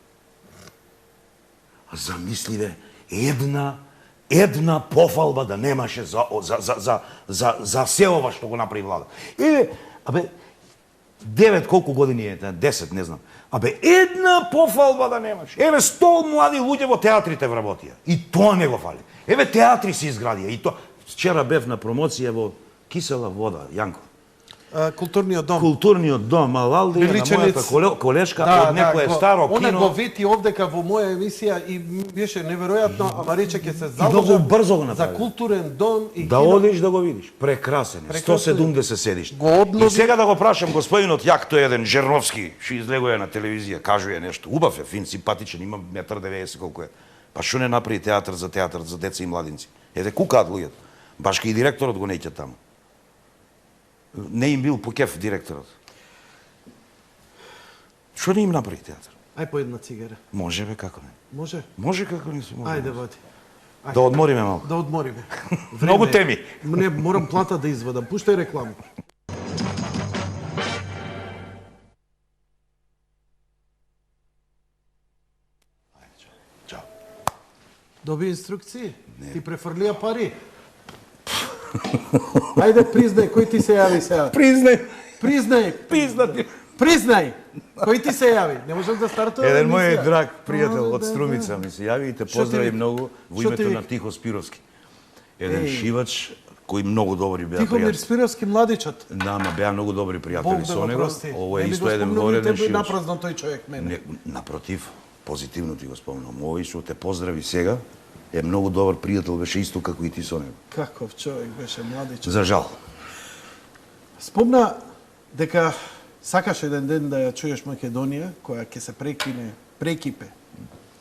А замисливе, една пофалба да немаше за се ова што го направи влада. Абе, 9 колку години е, 10, не знам. Абе, една пофалба да немаш. Еве 100 млади луѓе во театрите вработија. И тоа не го фали. Еве театри се изградија. И тоа. Вчера бев на промоција во Кисела вода, Јанко. Културниот дом. Културниот дом Алалди на Величенец. мојата колешка од некое старо Она кино. го вети овдека во моја емисија и беше неверојатно, ама рече ќе се многу заложам брзо го за направи. културен дом и Да кино. одиш да го видиш. Прекрасен е. Прекрасен е. 170 седиш. Го обнови. И сега да го прашам господинот Јак, тој еден Жерновски, што излегува на телевизија, кажува нешто. Убав е, фин, симпатичен, има 1,90 м колку е. Па што не направи театар за деца и младинци? Еде кукаат луѓето. Башка и директорот го неќе таму. Не им бил по кеф директорот. Што не им направи театар? Ај по една цигара. Може бе, како не? Може? Може како не се може. Ајде води. Да одмориме малку. Да одмориме. Многу Време е. теми. Не, морам плата да извадам. Пуштај рекламу. Чао. Доби инструкции? Ти префрлија пари? Ајде признај, кој ти се јави сега? Признај. Признај! Признати. Признај! Кој ти се јави? Не можам да стартувам Еден мој емисија. драг пријател Да, од да, Струмица да. ми се јави и те Што ти поздрави вика? многу во Што ти името вика? на Тихо Спировски. Еден Еј. шивач кои многу добри беа Тихомир пријатели. Спировски младичот. Да, ама беа многу добри Бог пријатели да со го него. прости. Ово е Не ми исто го еден спомнувам вореден тебе шивач. напразно тој човек мене. Не, напротив, позитивно ти го спомнам. Овој што те поздрави сега е многу добар пријател, беше исто како и ти со него. Каков човек беше младичот. За жал. Спомна дека сакаш еден ден да ја чуеш Македонија, која ќе се прекипе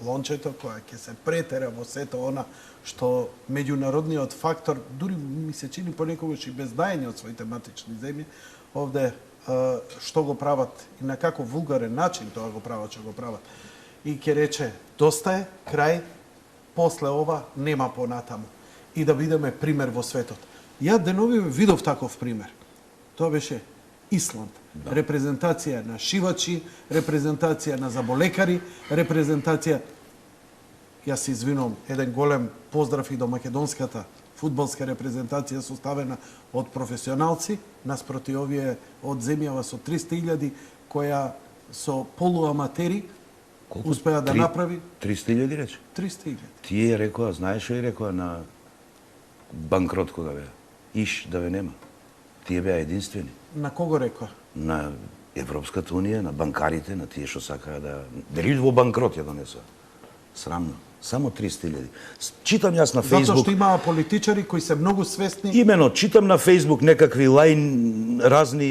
лончето, која ќе се претера во сето она што меѓународниот фактор, дури ми се чини понекогаш и бездајни од своите матични земји, овде што го прават и на како вулгарен начин тоа го прават, што го прават. И ќе рече, доста е, крај, после ова нема понатаму. И да бидеме пример во светот. Ја денови видов таков пример. Тоа беше Исланд. Репрезентација на шивачи, репрезентација на заболекари, репрезентација... Јас се извинувам, еден голем поздрав и до македонската фудбалска репрезентација составена од професионалци, наспроти овие од земјава со 300.000, која со полуаматери успеа да направи 300.000 рече. 300.000. Тие рекоа, знаеш што рекоа на банкрот кога беа? Иш да ве нема. Тие беа единствени. На кого рекоа? На Европската унија, на банкарите, на тие што сакаа да... Дали во банкрот ја донесоа. Срамно. Само 300.000. Читам јас на Затоа Фейсбук... што имаа политичари кои се многу свесни. Имено, читам на Фейсбук некакви разни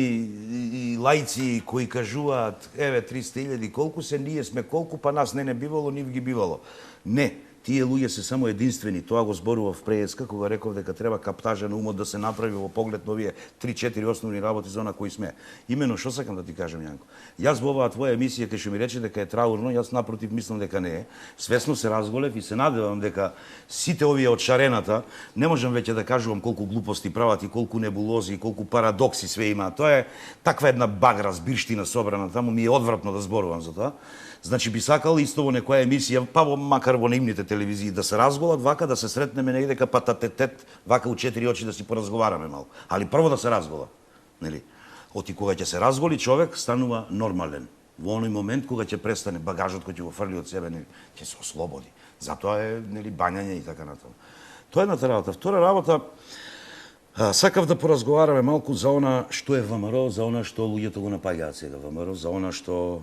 и лајци кои кажуваат, еве 300.000, колку се, ние сме колку, па нас не бивало, нив ги бивало. Не, тие луѓе се само единствени. Тоа го зборував преска кога реков дека треба каптажа на умот да се направи во поглед на овие 3-4 основни работи за она кои сме. Имено што сакам да ти кажам, Јанко. Јас во оваа твоја емисија кај што ми рече дека е траурно, јас напротив мислам дека не е. Свесно се разголев и се надевам дека сите овие од шарената, не можам веќе да кажувам колку глупости прават и колку небулози и колку парадокси све има. Тоа е таква една багра збирштина собрана таму, ми е одвратно да зборувам за тоа. Значи би сакал исто во некоја емисија, па макар во наивните телевизии да се разголат вака, да се сретнеме негде дека пататетет, вака у 4 очи да си поразговараме малку. Али прво да се разгола, нели? Оти кога ќе се разголи човек станува нормален. Во оној момент кога ќе престане багажот кој ќе го фрли од себе, нели, ќе се ослободи. Затоа е, нели, бањање и така натаму. Тоа е едната работа. Втора работа, сакав да поразговараме малку за она што е ВМРО, за она што луѓето го напаѓаат сега ВМРО, за она што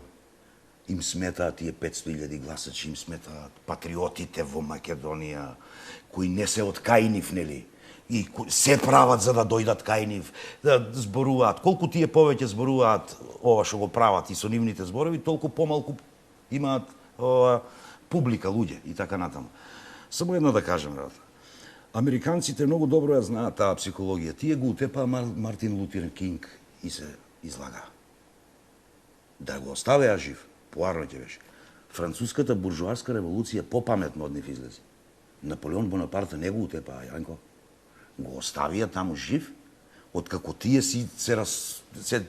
им сметаат тие 500.000 гласачи, им сметаат патриотите во Македонија, кои не се од кај нив, нели? И се прават за да дојдат кај нив, да зборуваат. Колку тие повеќе зборуваат ова што го прават и со нивните зборови, толку помалку имаат публика, луѓе и така натаму. Само едно да кажем, брат. Американците многу добро ја знаат таа психологија. Тие го утепаа Мартин Лутер Кинг и се излага. Да го оставеа жив, поарно ќе беше. Француската буржуарска револуција попаметно од нив излезе. Наполеон Бонапарт не го утепаа, Јанко. Го оставија таму жив, откако тие се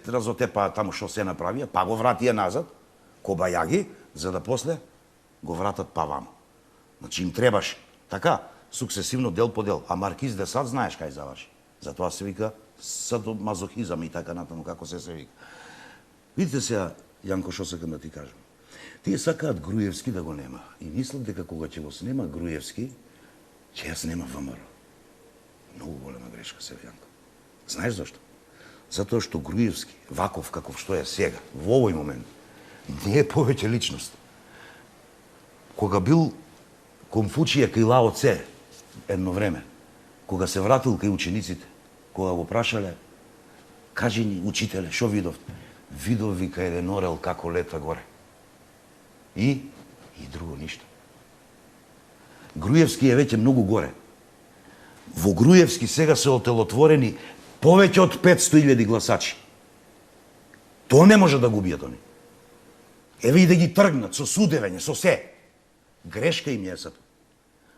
разотепаа таму што се направија, па го вратија назад, кобајаги, за да после го вратат па вамо. Значи им требаше, така, суксесивно дел по дел. А Маркиз де Сад знаеш кај заврши. Затоа се вика садомазохизам и така натаму како се вика. Видите сега, Јанко, што сакам да ти кажам. Тие сакаат Груевски да го нема. И мислат дека кога ќе го снема Груевски, ќе ја снема ВМРО. Многу голема грешка се, Јанко. Знаеш зашто? Затоа што Груевски, ваков каков што е сега, во овој момент, не е повеќе личност. Кога бил Конфуција кај Лао Це, едно време, кога се вратил кај учениците, кога го прашале, кажи ни, учителе, што видов? Видов, вика, еден орел како лета горе. И друго ништо. Груевски е веќе многу горе. Во Груевски сега се отелотворени повеќе од 500.000 гласачи. Тоа не може да го убијат они. Еве и да ги тргнат со судевење, со се. Грешка им е сад.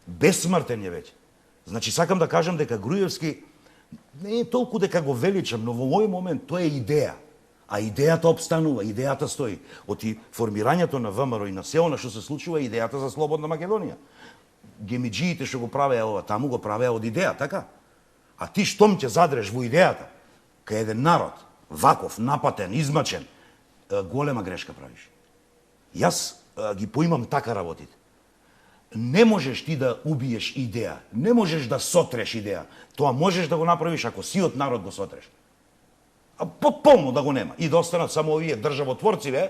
Безсмртен е веќе. Значи, сакам да кажам дека Груевски не е толку дека го величам, но во мој момент тоа е идеја. А идејата обстанува, идејата стои. Од формирањето на ВМРО и на се она што се случува, идејата за слободна Македонија. Гемиджиите што го правеа ова таму, го правеа од идеја, така? А ти штом ќе задреш во идејата, кај еден народ, ваков, напатен, измачен, голема грешка правиш. Јас ги поимам така работите. Не можеш ти да убиеш идеја, не можеш да сотреш идеја. Тоа можеш да го направиш ако сиот народ го сотреш. А потполно да го нема. И да останат само овие државотворци,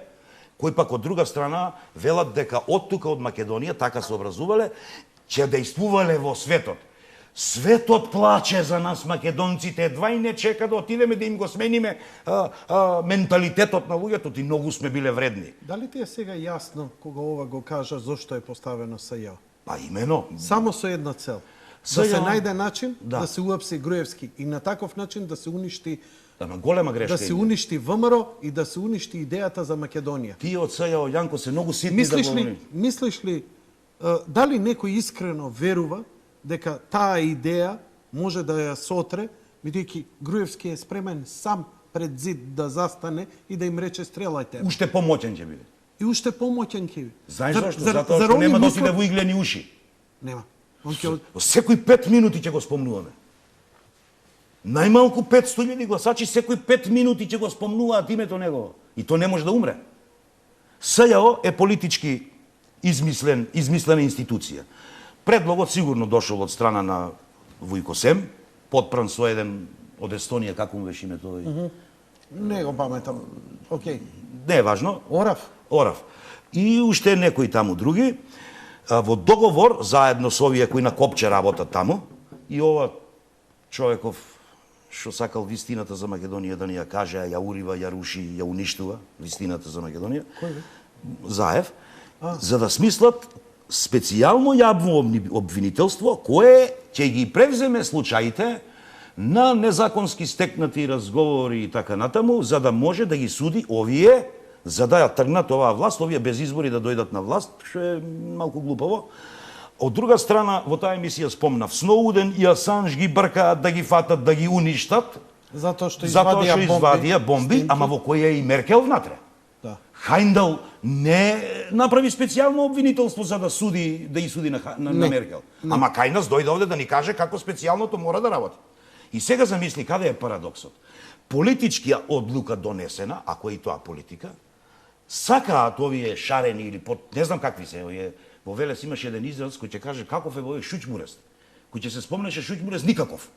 кои пак од друга страна велат дека од тука од Македонија така се образувале, ќе дејствувале во светот. Светот плаче за нас македонците, едва и не чека да отидеме да им го смениме менталитетот на луѓето, и многу сме биле вредни. Дали ти е сега јасно кога ова го кажа зошто е поставено СЈО? Па имено. Само со една цел. Да се најде начин да се уапси Груевски и на таков начин да се уништи голема грешка. Да се уништи ВМРО и да се уништи идејата за Македонија. Тие од СЈО, Јанко, се многу ситни да го... Мислиш ли дали некој искрено верува дека таа идеја може да ја сотре, бидејќи Груевски е спремен сам пред зид да застане и да им рече стрелајте. Уште помоќен ќе биде. И уште помоќен ќе биде. Знаеш зашто? Затоа што нема да отиде во иглени уши. Нема. Секои 5 минути ќе го спомнуваме. Најмалку 500.000 гласачи секои 5 минути ќе го спомнуваат името негово. И то не може да умре. СЈО е политички измислена институција. Предлогот сигурно дошол од страна на Вујко Сем, подпран со еден од Естонија, како му беше името? Не го паметам. Океј. Не е важно. Орав. И уште некои таму други. Во договор, заедно со овие кои на копче работат таму, и ова човеков што сакал вистината за Македонија да ни ја каже, ја урива, ја руши, ја уништува, вистината за Македонија. Кој бе? Заев, за да смислат специјално јавно обвинителство кое ќе ги превземе случаите на незаконски стекнати разговори и така натаму, за да може да ги суди овие, за да ја тргнат оваа власт, овие без избори да дојдат на власт, што е малку глупаво. Од друга страна, во таа емисија спомнав, Сноуден и Асанж ги бркаат да ги фатат, да ги уништат, затоа што извадија бомби, ама во која е и Меркел внатре. Да. Хајндал не направи специјално обвинителство за да суди, да и суди на Меркел. Ама кај нас дојде овде да ни каже како специјалното мора да работи. И сега замисли каде е парадоксот. Политичкија одлука донесена, ако е и тоа политика, сакаат овие шарени или не знам какви се, овие во Велес имаше еден израз кој ќе каже каков е овој шуќмурест. Кој ќе се спомнеше шуќмурест никаков.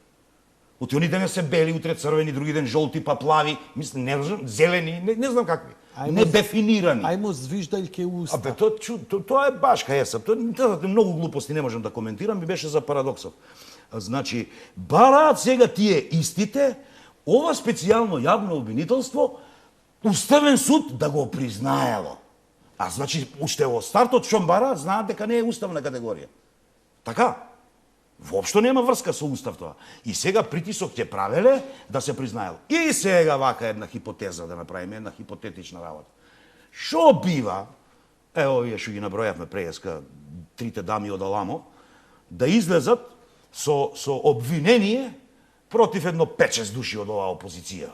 Оти они денес се бели, утре црвени, други ден жолти, па плави, мислам, не знам, зелени, не знам какви. Недефинирани. Ајмо звиждајке уста. Абе, тоа е баш каеса. Тоа многу глупости не можам да коментирам, ми беше за парадоксот. Значи, бараат сега тие истите, ова специјално јавно обвинителство, Уставен суд да го признаело. А значи, уште во стартот што бараат, знаат дека не е уставна категорија. Така? Воопшто нема врска со устав тоа. И сега притисок ќе правеле да се признаело. И сега вака една хипотеза да направиме, една хипотетична работа. Шо бива, овие што ги набројавме преска, трите дами од Аламо, да излезат со обвинение против едно 5-6 души од оваа опозиција.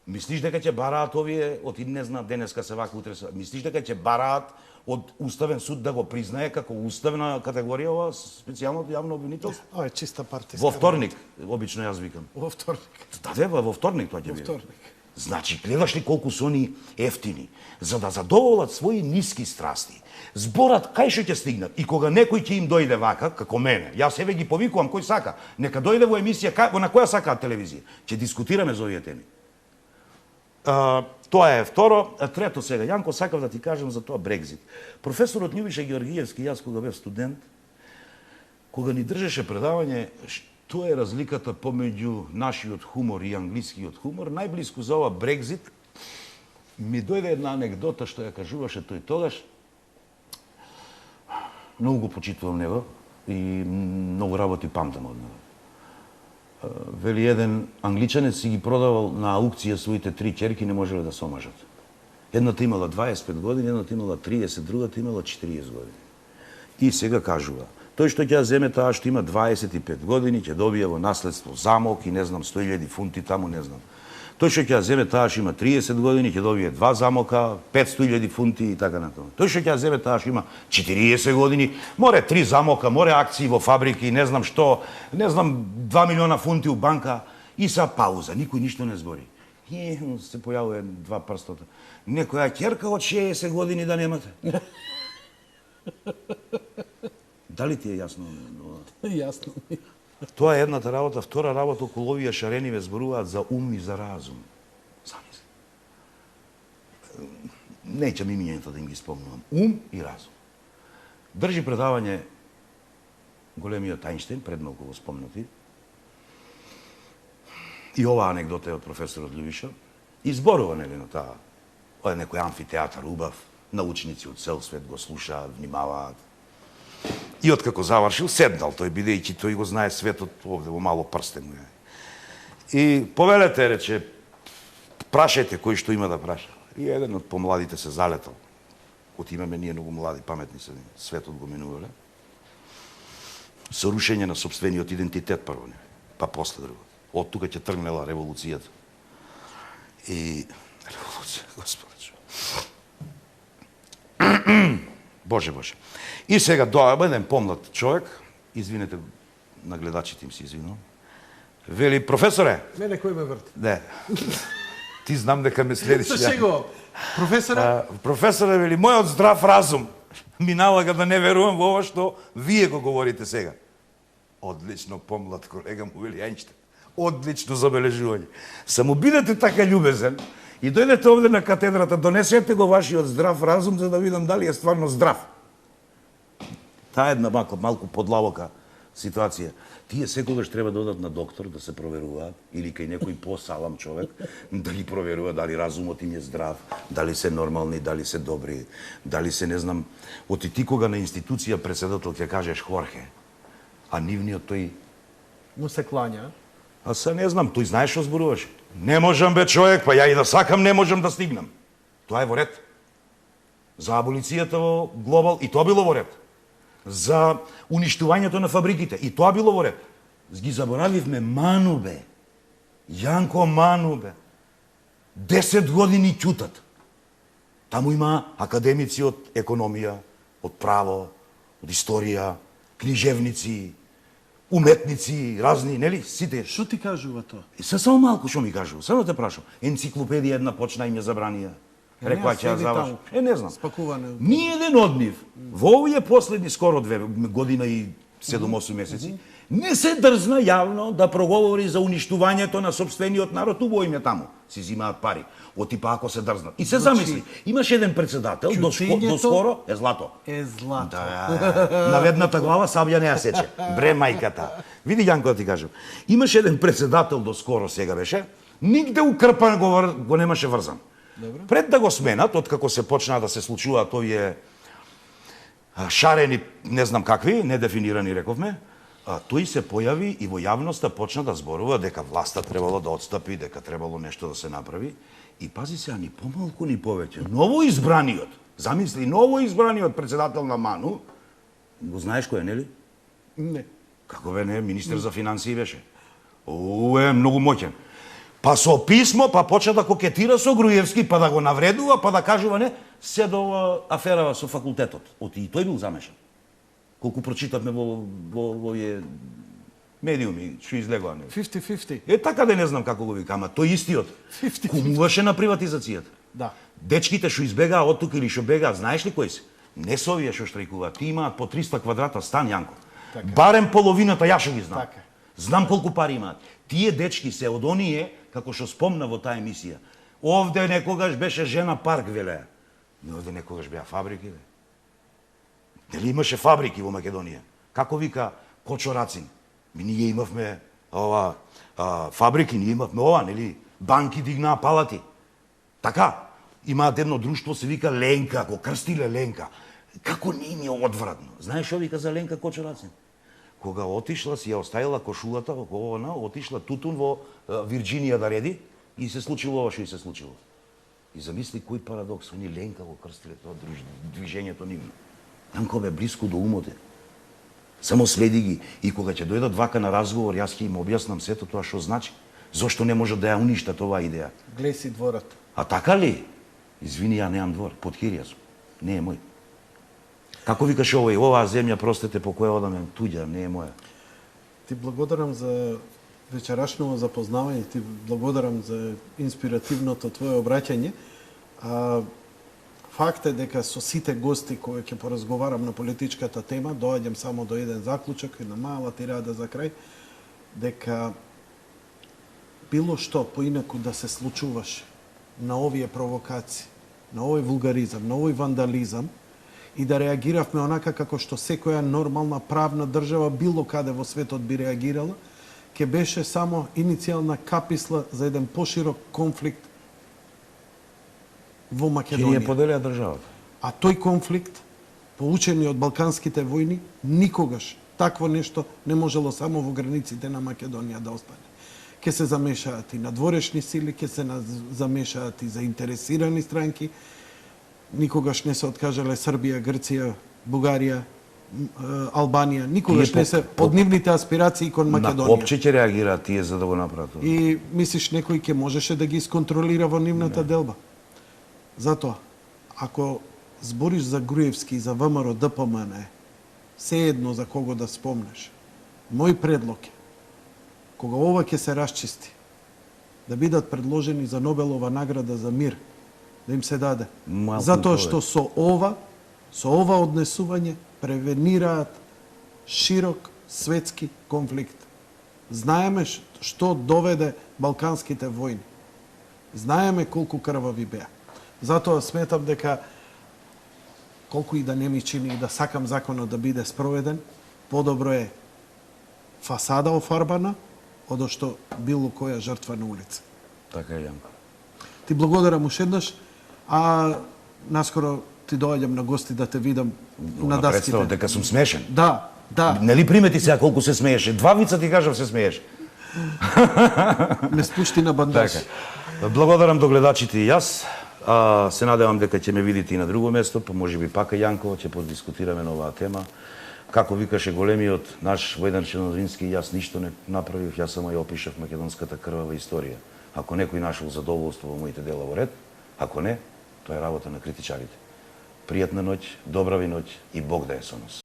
Мислиш дека ќе бараат овие, од не знаат денеска се вака, утре се... Мислиш дека ќе бараат од Уставен суд да го признае како уставна категорија ова специјалното јавно обвинителство? Ова е чиста партиска. Во вторник, обично јас викам. Во вторник. Да, во вторник тоа ќе биде. Значи, гледаш ли колку се они ефтини, за да задоволат своји ниски страсти. Зборат кај што ќе стигнат и кога некој ќе им дојде вака, како мене, јас себе ги повикувам кој сака, нека дојде во емисија на која сака телевизија, ќе дискутираме за овие теми. Тоа е второ. Трето сега, Јанко, сакав да ти кажам за тоа Брекзит. Професорот Љубиша Георгиевски, јас кога бев студент, кога ни држеше предавање што е разликата помеѓу нашиот хумор и англискиот хумор, најблиску за ова Брекзит, ми дојде една анегдота што ја кажуваше тој тогаш. Многу го почитувам него и многу работи памтам од него. Вели еден англичанец си ги продавал на аукција своите 3 ќерки, не можеле да се омажат. Едната имала 25 години, едната имала 30, другата имала 40 години. И сега кажува, тој што ќе ја земе таа што има 25 години, ќе добие во наследство замок и не знам 100.000 фунти таму, не знам. Тој што ќе ја земе таа што има 30 години, ќе добие 2 замока, 500.000 фунти и така натаму. Тој што ќе ја земе таа што има 40 години, море 3 замока, море акции во фабрики, не знам што, не знам 2 милиона фунти у банка и са пауза, никој ништо не збори. И се појавува 2 прстота. Некоја ќерка од 60 години да немате. Дали ти е јасно? Јасно. Тоа е едната работа. Втора работа, околу овие шарени ве зборуваат за ум и за разум. Замисли. Неќам имињето да им ги спомнувам. Ум и разум. Држи предавање големиот Ајнштейн, пред малку го спомнати. И ова анегдота е од професорот Љубиша. Изборува, нели, на таа. Ова е некој амфитеатар убав. Научници од цел свет го слушаат, внимаваат. И откако завршил, седнал тој, бидејќи тој го знае светот овде во мало прстен му е. И повелете, рече, прашајте кој што има да праша. И еден од помладите се залетал. От имаме ние многу млади, паметни се, светот го минувале. Со рушење на собствениот идентитет прво, не, па после другото. Од тука ќе тргнела револуцијата. И револуција, Господи. Боже, Боже. И сега доаѓа еден помлад човек, извинете на гледачите, им се извинувам. Вели, професоре. Мене кој ме врти? Не. Ти знам дека ме следиш. Се шегувам. Професоре? Професоре, вели, мојот здрав разум ми налага да не верувам во ова што вие го говорите сега. Одлично, помлад колега му вели Ајнштейн. Одлично забележување. Само бидете така љубезен и дојдете овде на катедрата, донесете го вашиот здрав разум за да видам дали е стварно здрав. Таа една малку подлабока ситуација. Тие секогаш треба да одат на доктор да се проверуваат или кај некој посалам човек да ги проверува дали разумот им е здрав, дали се нормални, дали се добри, дали се не знам. Оти ти кога на институција председател ќе кажеш Хорхе, а нивниот тој Му се клања. А се не знам, тој знаеш што зборуваш. Не можам бе човек, па ја и да сакам не можам да стигнам. Тоа е во ред. За аболицијата во глобал и тоа било во ред. За уништувањето на фабриките и тоа било во ред. Ги заборавивме Ману бе. Јанко Ману бе. 10 години ќутат. Таму има академици од економија, од право, од историја, книжевници, уметници, разни, нели, сите. Што ти кажува тоа? И само малку што ми кажува, само те прашам. Енциклопедија една почна и ме забранија. Рекоа ќе ја заврши. Не знам. Спакуване. Ни еден од нив, во овие последни скоро 2 година и 7-8 месеци, не се дрзна јавно да проговори за уништувањето на собствениот народ, убаво им е таму. Си зимаат пари. Оти па ако се дрзнат. И се замисли, имаш еден председател, доскоро е злато. Е злато. Да, на ведната глава сабја не ја сече. Бре мајката. Види, Јанко, да ти кажам. Имаш еден председател доскоро сега беше, нигде укрпан го немаше врзан. Добре. Пред да го сменат, откако се почнаа да се случуваат овие шарени, не знам какви, недефинирани рековме, тој се појави и во јавноста почна да зборува дека власта требало да отстапи, дека требало нешто да се направи. И пази се, ни помалку ни повеќе. Ново избраниот, замисли, ново избраниот председател на Ману, го знаеш кој е, нели? Не. Како бе не, министер за финансии беше. Е многу моќен. Па со писмо, па почна да кокетира со Груевски, па да го навредува, па да кажува не, се до аферава со факултетот. Оти и тој бил замешан. Колку прочитавме во овие медиуми, што излегува него. 50-50. Така да не знам како го вика, ама тој истиот 50-50. кумуваше на приватизацијата. Да. Дечките што избегаа од тука или што бегаат, знаеш ли кои се? Не се овие што штрајкуваат, тие имаат по 300 квадрата стан, Јанко. Така. Барем половината ја што ги знам. Така. Знам колку пари имаат. Тие дечки се од оние, како што спомна во таа емисија. Овде некогаш беше жена парк, велеа. Но овде некогаш беа фабрики, бе. Дали имаше фабрики во Македонија? Како вика Кочо Рацин? Ние имавме фабрики, ние имавме ова, нели? Банки дигнаа палати. Така, имаат едно друштво се вика Ленка, го крстиле Ленка. Како не им е одвратно. Знаеш што вика за Ленка Кочо Рацин? Кога отишла, си ја оставила кошулата во она, отишла тутун во Вирџинија да реди и се случило ова што и се случило. И замисли кој парадокс, они Ленка го крстиле тоа движењето нивно. Јанко бе блиску до умоте. Само следи ги и кога ќе дојдат вака на разговор, јас ќе им објаснам сето тоа што значи. Зошто не може да ја уништат оваа идеја? Глеј си дворот. А така ли? Извини, ја немам двор, под кирија сум. Не е мој. Како викаш овој, оваа земја, простете, по која одам е туѓа, не е моја. Ти благодарам за вечерашното запознавање, ти благодарам за инспиративното твое обраќање. Факт е дека со сите гости кои ќе поразговарам на политичката тема, доаѓам само до еден заклучок, една мала тирада за крај, дека било што поинаку да се случуваше на овие провокации, на овој вулгаризам, на овој вандализам, и да реагиравме онака како што секоја нормална правна држава било каде во светот би реагирала, ќе беше само иницијална каписла за еден поширок конфликт во Ќе ни Македонија. ја поделија државата. А тој конфликт, поучени од Балканските војни, никогаш такво нешто не можело само во границите на Македонија да остане. Ке се замешаат и надворешни сили, ке се замешаат и заинтересирани странки. Никогаш не се откажале Србија, Грција, Бугарија, Албанија. Никогаш Тие не се од нивните аспирации кон На Македонија. копче ќе реагираат тие за да го направат тоа. И мислиш некој ќе можеше да ги исконтролира во нивната делба. Затоа, ако збориш за Груевски и за ВМРО ДПМН, се едно за кого да спомнеш. Мој предлог е, кога ова ќе се расчисти, да бидат предложени за Нобелова награда за мир, да им се даде. Малку Затоа повеќе. што со ова однесување превенираат широк светски конфликт. Знаеме што доведе Балканските војни. Знаеме колку крвави беа. Затоа сметам дека колку и да не ми чини и да сакам законот да биде спроведен, подобро е фасада офарбана, одошто било која жртва на улица. Така е, Јанко. Ти благодарам уште еднаш, а наскоро ти доаѓам на гости да те видам на На представа даските. дека сум смешен. Да, да, Нели примети сега колку се смееше? Два вица ти кажав се смееше. ме спушти на бандаж. Така. Благодарам до гледачите и јас. Се надевам дека ќе ме видите и на друго место, па можеби пака Јанко, ќе подискутираме на оваа тема. Како викаше големиот наш Војдар Чернозински, јас ништо не направив, јас само ја опишав македонската крвава историја. Ако некој нашол задоволство во моите дела во ред, ако не, тоа е работа на критичарите. Пријатна ноќ, добра ви ноќ и Бог да е со нас.